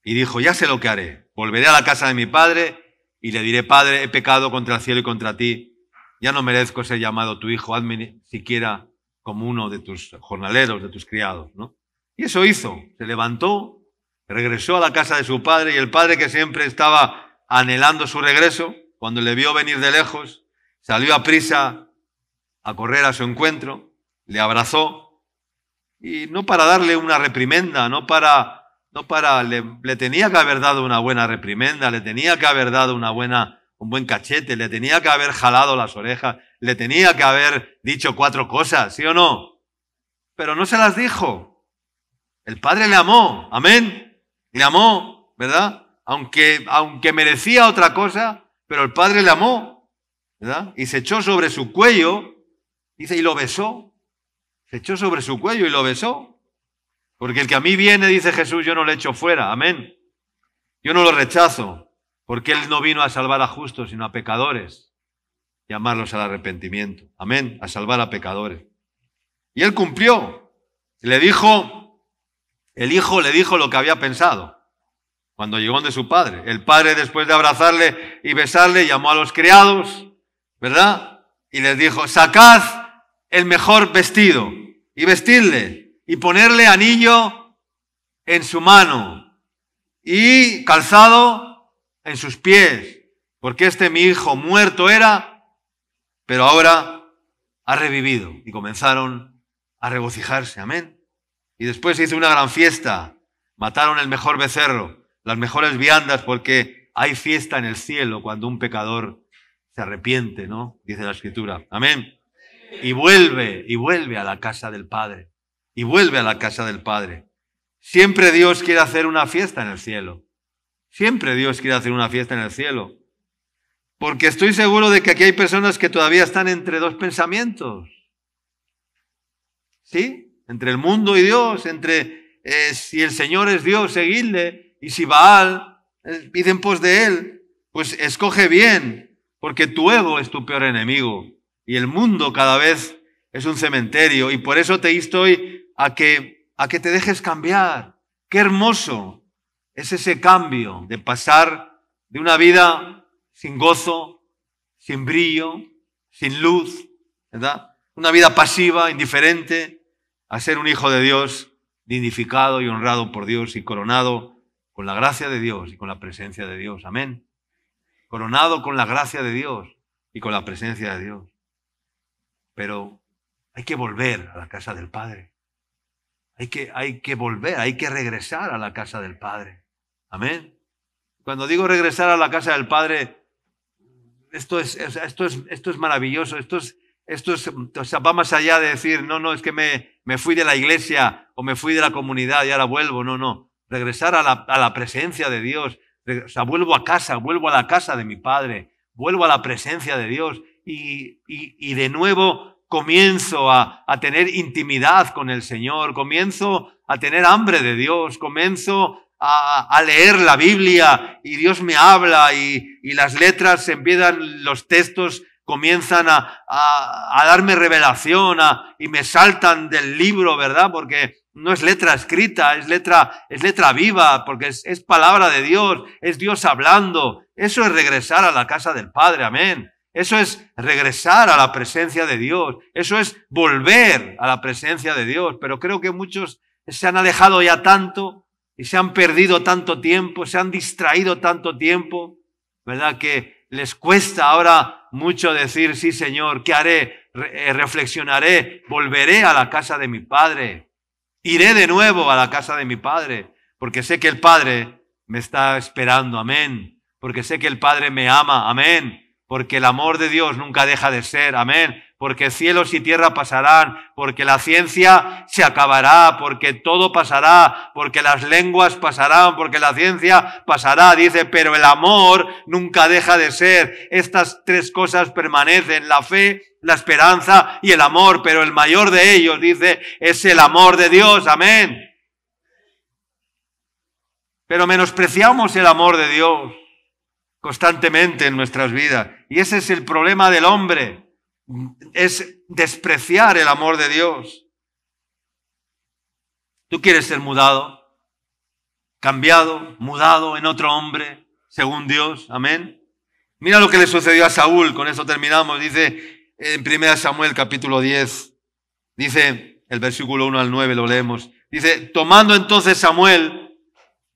y dijo, ya sé lo que haré. Volveré a la casa de mi padre y le diré, Padre, he pecado contra el cielo y contra ti. Ya no merezco ser llamado tu hijo. Hazme siquiera como uno de tus jornaleros, de tus criados, ¿no? Y eso hizo. Se levantó, regresó a la casa de su padre y el padre, que siempre estaba anhelando su regreso, cuando le vio venir de lejos, salió a prisa a correr a su encuentro, le abrazó y no para darle una reprimenda, le tenía que haber dado una buena reprimenda, le tenía que haber dado un buen cachete, le tenía que haber jalado las orejas, le tenía que haber dicho 4 cosas, ¿sí o no? Pero no se las dijo. El Padre le amó, amén, le amó, ¿verdad? Aunque merecía otra cosa, pero el Padre le amó, ¿verdad? Y se echó sobre su cuello, dice, y lo besó. Se echó sobre su cuello y lo besó. Porque el que a mí viene, dice Jesús, yo no le echo fuera, amén. Yo no lo rechazo, porque Él no vino a salvar a justos, sino a pecadores, llamarlos al arrepentimiento, amén, a salvar a pecadores. Y Él cumplió. El hijo le dijo lo que había pensado cuando llegó de su padre. El padre, después de abrazarle y besarle, llamó a los criados, ¿verdad? Y les dijo, sacad el mejor vestido y vestidle y ponerle anillo en su mano y calzado en sus pies, porque mi hijo muerto era, pero ahora ha revivido. Y comenzaron a regocijarse, amén. Y después se hizo una gran fiesta. Mataron el mejor becerro, las mejores viandas, porque hay fiesta en el cielo cuando un pecador se arrepiente, ¿no? Dice la Escritura. Amén. Y vuelve a la casa del Padre. Y vuelve a la casa del Padre. Siempre Dios quiere hacer una fiesta en el cielo. Siempre Dios quiere hacer una fiesta en el cielo. Porque estoy seguro de que aquí hay personas que todavía están entre dos pensamientos. ¿Sí? Entre el mundo y Dios, entre si el Señor es Dios, seguidle, y si Baal, id en pos de él, pues escoge bien, porque tu ego es tu peor enemigo, y el mundo cada vez es un cementerio, y por eso te insto hoy a que te dejes cambiar. Qué hermoso es ese cambio de pasar de una vida sin gozo, sin brillo, sin luz, ¿verdad? Una vida pasiva, indiferente, a ser un hijo de Dios, dignificado y honrado por Dios y coronado con la gracia de Dios y con la presencia de Dios. Amén. Coronado con la gracia de Dios y con la presencia de Dios. Pero hay que volver a la casa del Padre. Hay que volver, hay que regresar a la casa del Padre. Amén. Cuando digo regresar a la casa del Padre, esto es maravilloso, esto es, o sea, va más allá de decir, no, es que me fui de la iglesia o me fui de la comunidad y ahora vuelvo. No. Regresar a la presencia de Dios. O sea, vuelvo a casa, vuelvo a la casa de mi Padre, vuelvo a la presencia de Dios y de nuevo comienzo a tener intimidad con el Señor, comienzo a tener hambre de Dios, comienzo a leer la Biblia y Dios me habla y las letras se empiezan, los textos comienzan a darme revelación y me saltan del libro, ¿verdad? Porque no es letra escrita, es letra viva, porque es palabra de Dios, es Dios hablando. Eso es regresar a la casa del Padre, amén. Eso es regresar a la presencia de Dios. Eso es volver a la presencia de Dios. Pero creo que muchos se han alejado ya tanto y se han perdido tanto tiempo, se han distraído tanto tiempo, ¿verdad? Que les cuesta ahora mucho decir, sí, Señor, ¿qué haré? Reflexionaré, volveré a la casa de mi Padre. Iré de nuevo a la casa de mi Padre, porque sé que el Padre me está esperando, amén. Porque sé que el Padre me ama, amén. Porque el amor de Dios nunca deja de ser, amén. Porque cielos y tierra pasarán, porque la ciencia se acabará, porque todo pasará, porque las lenguas pasarán, porque la ciencia pasará, dice, pero el amor nunca deja de ser. Estas tres cosas permanecen, la fe, la esperanza y el amor, pero el mayor de ellos, dice, es el amor de Dios, amén. Pero menospreciamos el amor de Dios constantemente en nuestras vidas. Y ese es el problema del hombre, es despreciar el amor de Dios. ¿Tú quieres ser mudado, cambiado, mudado en otro hombre, según Dios? Amén. Mira lo que le sucedió a Saúl, con eso terminamos. Dice en 1 Samuel capítulo 10, dice el versículo 1 al 9, lo leemos. Dice, tomando entonces Samuel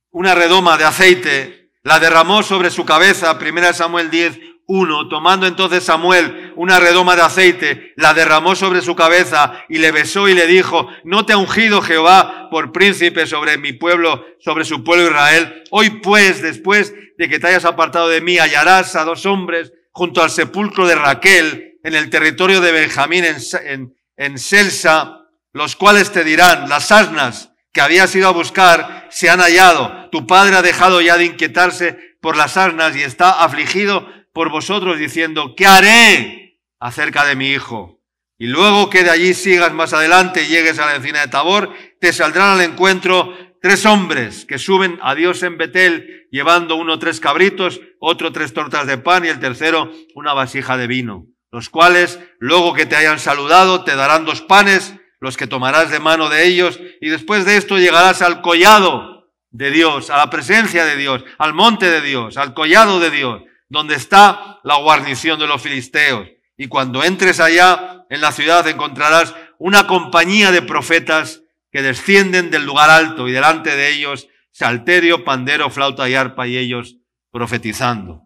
una redoma de aceite, la derramó sobre su cabeza, 1 Samuel 10, 1. Tomando entonces Samuel una redoma de aceite, la derramó sobre su cabeza y le besó y le dijo, ¿no te ha ungido Jehová por príncipe sobre mi pueblo, sobre su pueblo Israel? Hoy pues, después de que te hayas apartado de mí, hallarás a 2 hombres junto al sepulcro de Raquel, en el territorio de Benjamín, en Selsa, los cuales te dirán, las asnas que habías ido a buscar se han hallado. Tu padre ha dejado ya de inquietarse por las asnas y está afligido por vosotros diciendo, ¿qué haré acerca de mi hijo? Y luego que de allí sigas más adelante y llegues a la encina de Tabor, te saldrán al encuentro 3 hombres que suben a Dios en Betel, llevando uno 3 cabritos, otro 3 tortas de pan y el tercero una vasija de vino, los cuales, luego que te hayan saludado, te darán 2 panes, los que tomarás de mano de ellos, y después de esto llegarás al collado de Dios, a la presencia de Dios, al monte de Dios, al collado de Dios, donde está la guarnición de los filisteos. Y cuando entres allá en la ciudad encontrarás una compañía de profetas que descienden del lugar alto, y delante de ellos salterio, pandero, flauta y arpa, y ellos profetizando.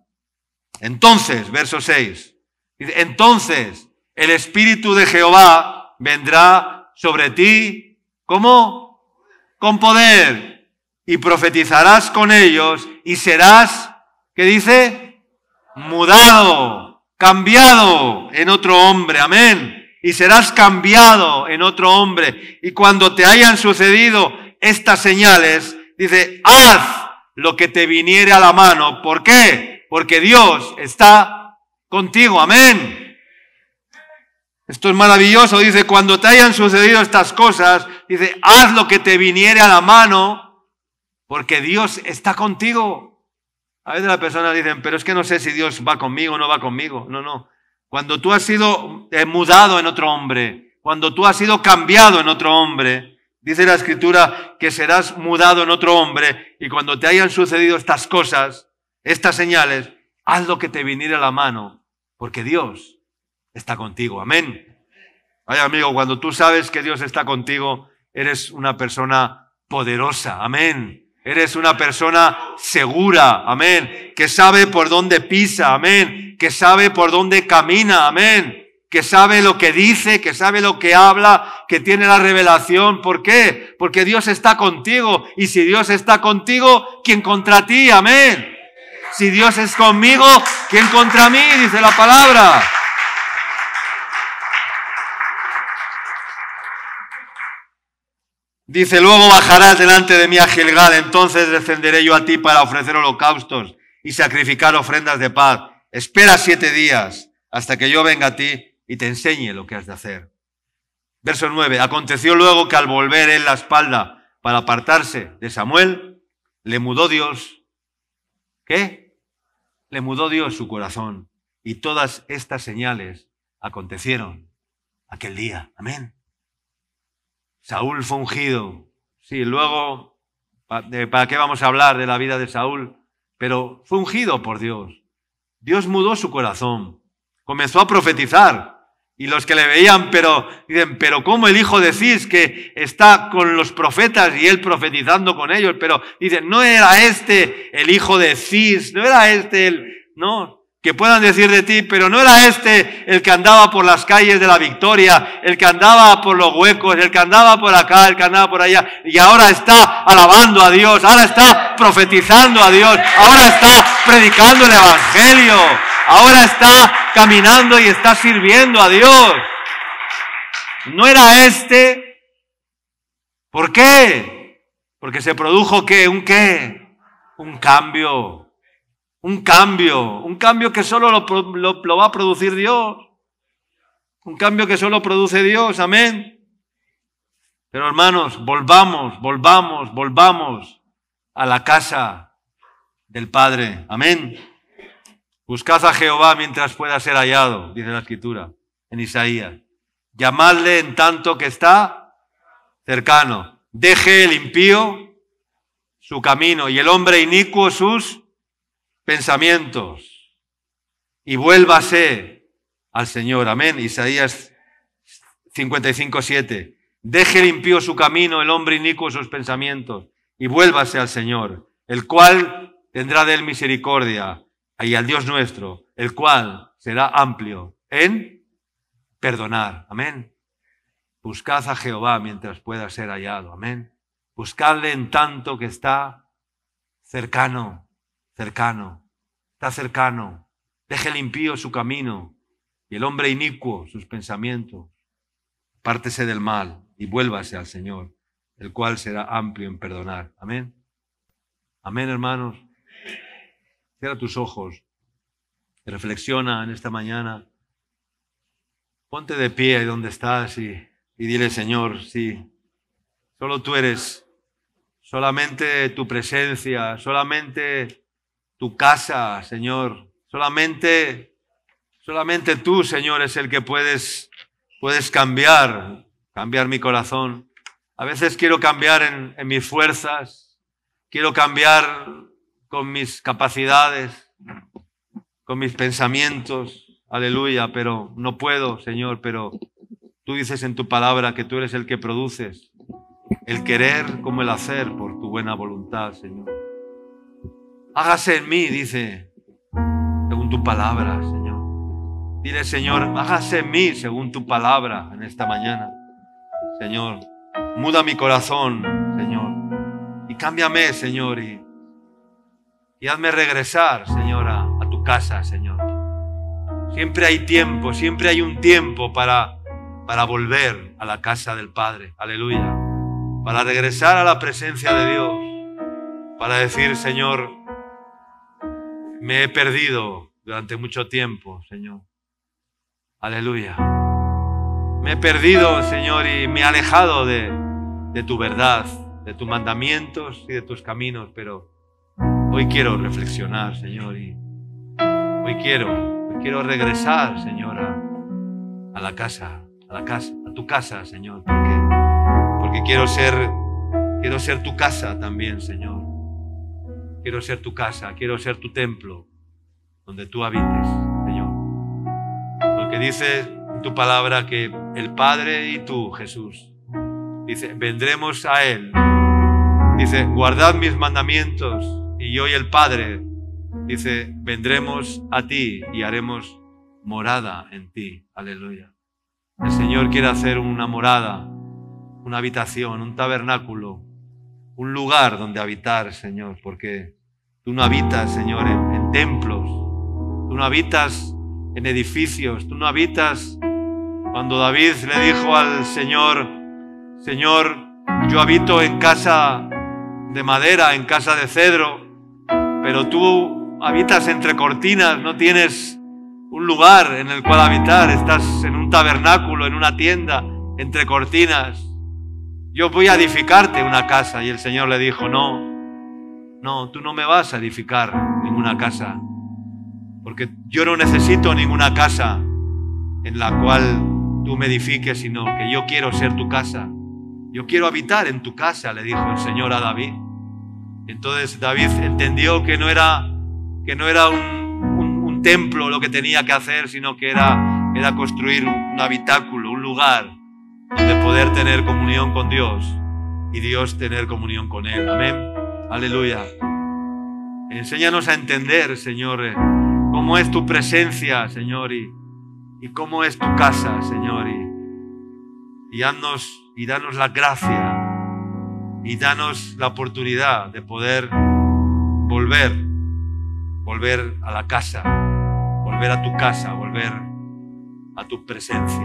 Entonces, verso 6, dice, entonces el Espíritu de Jehová vendrá sobre ti, ¿cómo? con poder, y profetizarás con ellos y serás, ¿qué dice? Mudado, cambiado en otro hombre, amén. Y serás cambiado en otro hombre. Y cuando te hayan sucedido estas señales, dice, haz lo que te viniere a la mano. ¿Por qué? Porque Dios está contigo, amén. Esto es maravilloso, dice, cuando te hayan sucedido estas cosas, dice, haz lo que te viniere a la mano, porque Dios está contigo. A veces las personas dicen, pero es que no sé si Dios va conmigo o no va conmigo. No, no. Cuando tú has sido mudado en otro hombre, cuando tú has sido cambiado en otro hombre, dice la Escritura que serás mudado en otro hombre, y cuando te hayan sucedido estas cosas, estas señales, haz lo que te viniere a la mano, porque Dios está contigo. Amén. Vaya amigo, cuando tú sabes que Dios está contigo, eres una persona poderosa. Amén. Eres una persona segura. Amén. Que sabe por dónde pisa. Amén. Que sabe por dónde camina. Amén. Que sabe lo que dice, que sabe lo que habla, que tiene la revelación. ¿Por qué? Porque Dios está contigo. Y si Dios está contigo, ¿quién contra ti? Amén. Si Dios es conmigo, ¿quién contra mí? Dice la palabra. Dice, luego bajarás delante de mí a Gilgal, entonces descenderé yo a ti para ofrecer holocaustos y sacrificar ofrendas de paz. Espera 7 días hasta que yo venga a ti y te enseñe lo que has de hacer. Verso 9. Aconteció luego que al volver él la espalda para apartarse de Samuel, le mudó Dios. ¿Qué? Le mudó Dios su corazón. Y todas estas señales acontecieron aquel día. Amén. Saúl fue ungido. Sí, luego, ¿para qué vamos a hablar de la vida de Saúl? Pero fue ungido por Dios. Dios mudó su corazón. Comenzó a profetizar. Y los que le veían, dicen, pero ¿cómo el hijo de Cis que está con los profetas y él profetizando con ellos? Pero dicen, no era este el hijo de Cis, no era este no. Que puedan decir de ti, pero no era este el que andaba por las calles de la Victoria, el que andaba por los huecos, el que andaba por acá, el que andaba por allá, y ahora está alabando a Dios, ahora está profetizando a Dios, ahora está predicando el Evangelio, ahora está caminando y está sirviendo a Dios. No era este. ¿Por qué? Porque se produjo ¿qué? ¿Un qué? Un cambio. Un cambio que solo lo va a producir Dios. Un cambio que solo produce Dios, amén. Pero hermanos, volvamos a la casa del Padre, amén. Buscad a Jehová mientras pueda ser hallado, dice la Escritura en Isaías. Llamadle en tanto que está cercano. Deje el impío su camino y el hombre inicuo sus pensamientos, y vuélvase al Señor. Amén. Isaías 55:7. Deje el impío su camino, el hombre inicuo sus pensamientos, y vuélvase al Señor, el cual tendrá de él misericordia, y al Dios nuestro, el cual será amplio en perdonar. Amén. Buscad a Jehová mientras pueda ser hallado. Amén. Buscadle en tanto que está cercano. Está cercano. Deje el impío su camino y el hombre inicuo sus pensamientos. Apártese del mal y vuélvase al Señor, el cual será amplio en perdonar. Amén. Amén, hermanos. Cierra tus ojos. Reflexiona en esta mañana. Ponte de pie ahí donde estás y dile, Señor, sí, solo tú eres, solamente tu presencia, solamente tu casa, Señor. Solamente tú, Señor, es el que puedes cambiar mi corazón. A veces quiero cambiar en mis fuerzas, quiero cambiar con mis capacidades, con mis pensamientos, aleluya, pero no puedo, Señor, pero tú dices en tu palabra que tú eres el que produces el querer como el hacer por tu buena voluntad, Señor. Hágase en mí, dice, según tu palabra, Señor. Dile, Señor, hágase en mí según tu palabra en esta mañana. Señor, muda mi corazón, Señor. Y cámbiame, Señor, y hazme regresar, Señor, a tu casa, Señor. Siempre hay tiempo, siempre hay un tiempo para volver a la casa del Padre. Aleluya. Para regresar a la presencia de Dios. Para decir, Señor, me he perdido durante mucho tiempo, Señor. Aleluya. Me he perdido, Señor, y me he alejado de tu verdad, de tus mandamientos y de tus caminos, pero hoy quiero reflexionar, Señor, y hoy quiero regresar, Señor, a la casa, a tu casa, Señor, porque quiero ser tu casa también, Señor. Quiero ser tu casa, quiero ser tu templo, donde tú habites, Señor. Porque dice en tu palabra que el Padre y tú, Jesús, dice, vendremos a Él. Dice, guardad mis mandamientos, y yo y el Padre, dice, vendremos a ti y haremos morada en ti. Aleluya. El Señor quiere hacer una morada, una habitación, un tabernáculo, un lugar donde habitar, Señor, porque tú no habitas, Señor, en templos, tú no habitas en edificios, tú no habitas. Cuando David le dijo al Señor, Señor, yo habito en casa de madera, en casa de cedro, pero tú habitas entre cortinas, no tienes un lugar en el cual habitar, estás en un tabernáculo, en una tienda, entre cortinas. Yo voy a edificarte una casa. Y el Señor le dijo, no, tú no me vas a edificar ninguna casa, porque yo no necesito ninguna casa en la cual tú me edifiques, sino que yo quiero ser tu casa. Yo quiero habitar en tu casa, le dijo el Señor a David. Entonces David entendió que no era un templo lo que tenía que hacer, sino que era construir un habitáculo, un lugar donde poder tener comunión con Dios y Dios tener comunión con Él. Amén. Aleluya. Enséñanos a entender, Señor, cómo es tu presencia, Señor, y cómo es tu casa, Señor, y danos la gracia y danos la oportunidad de poder volver a la casa, volver a tu casa, volver a tu presencia.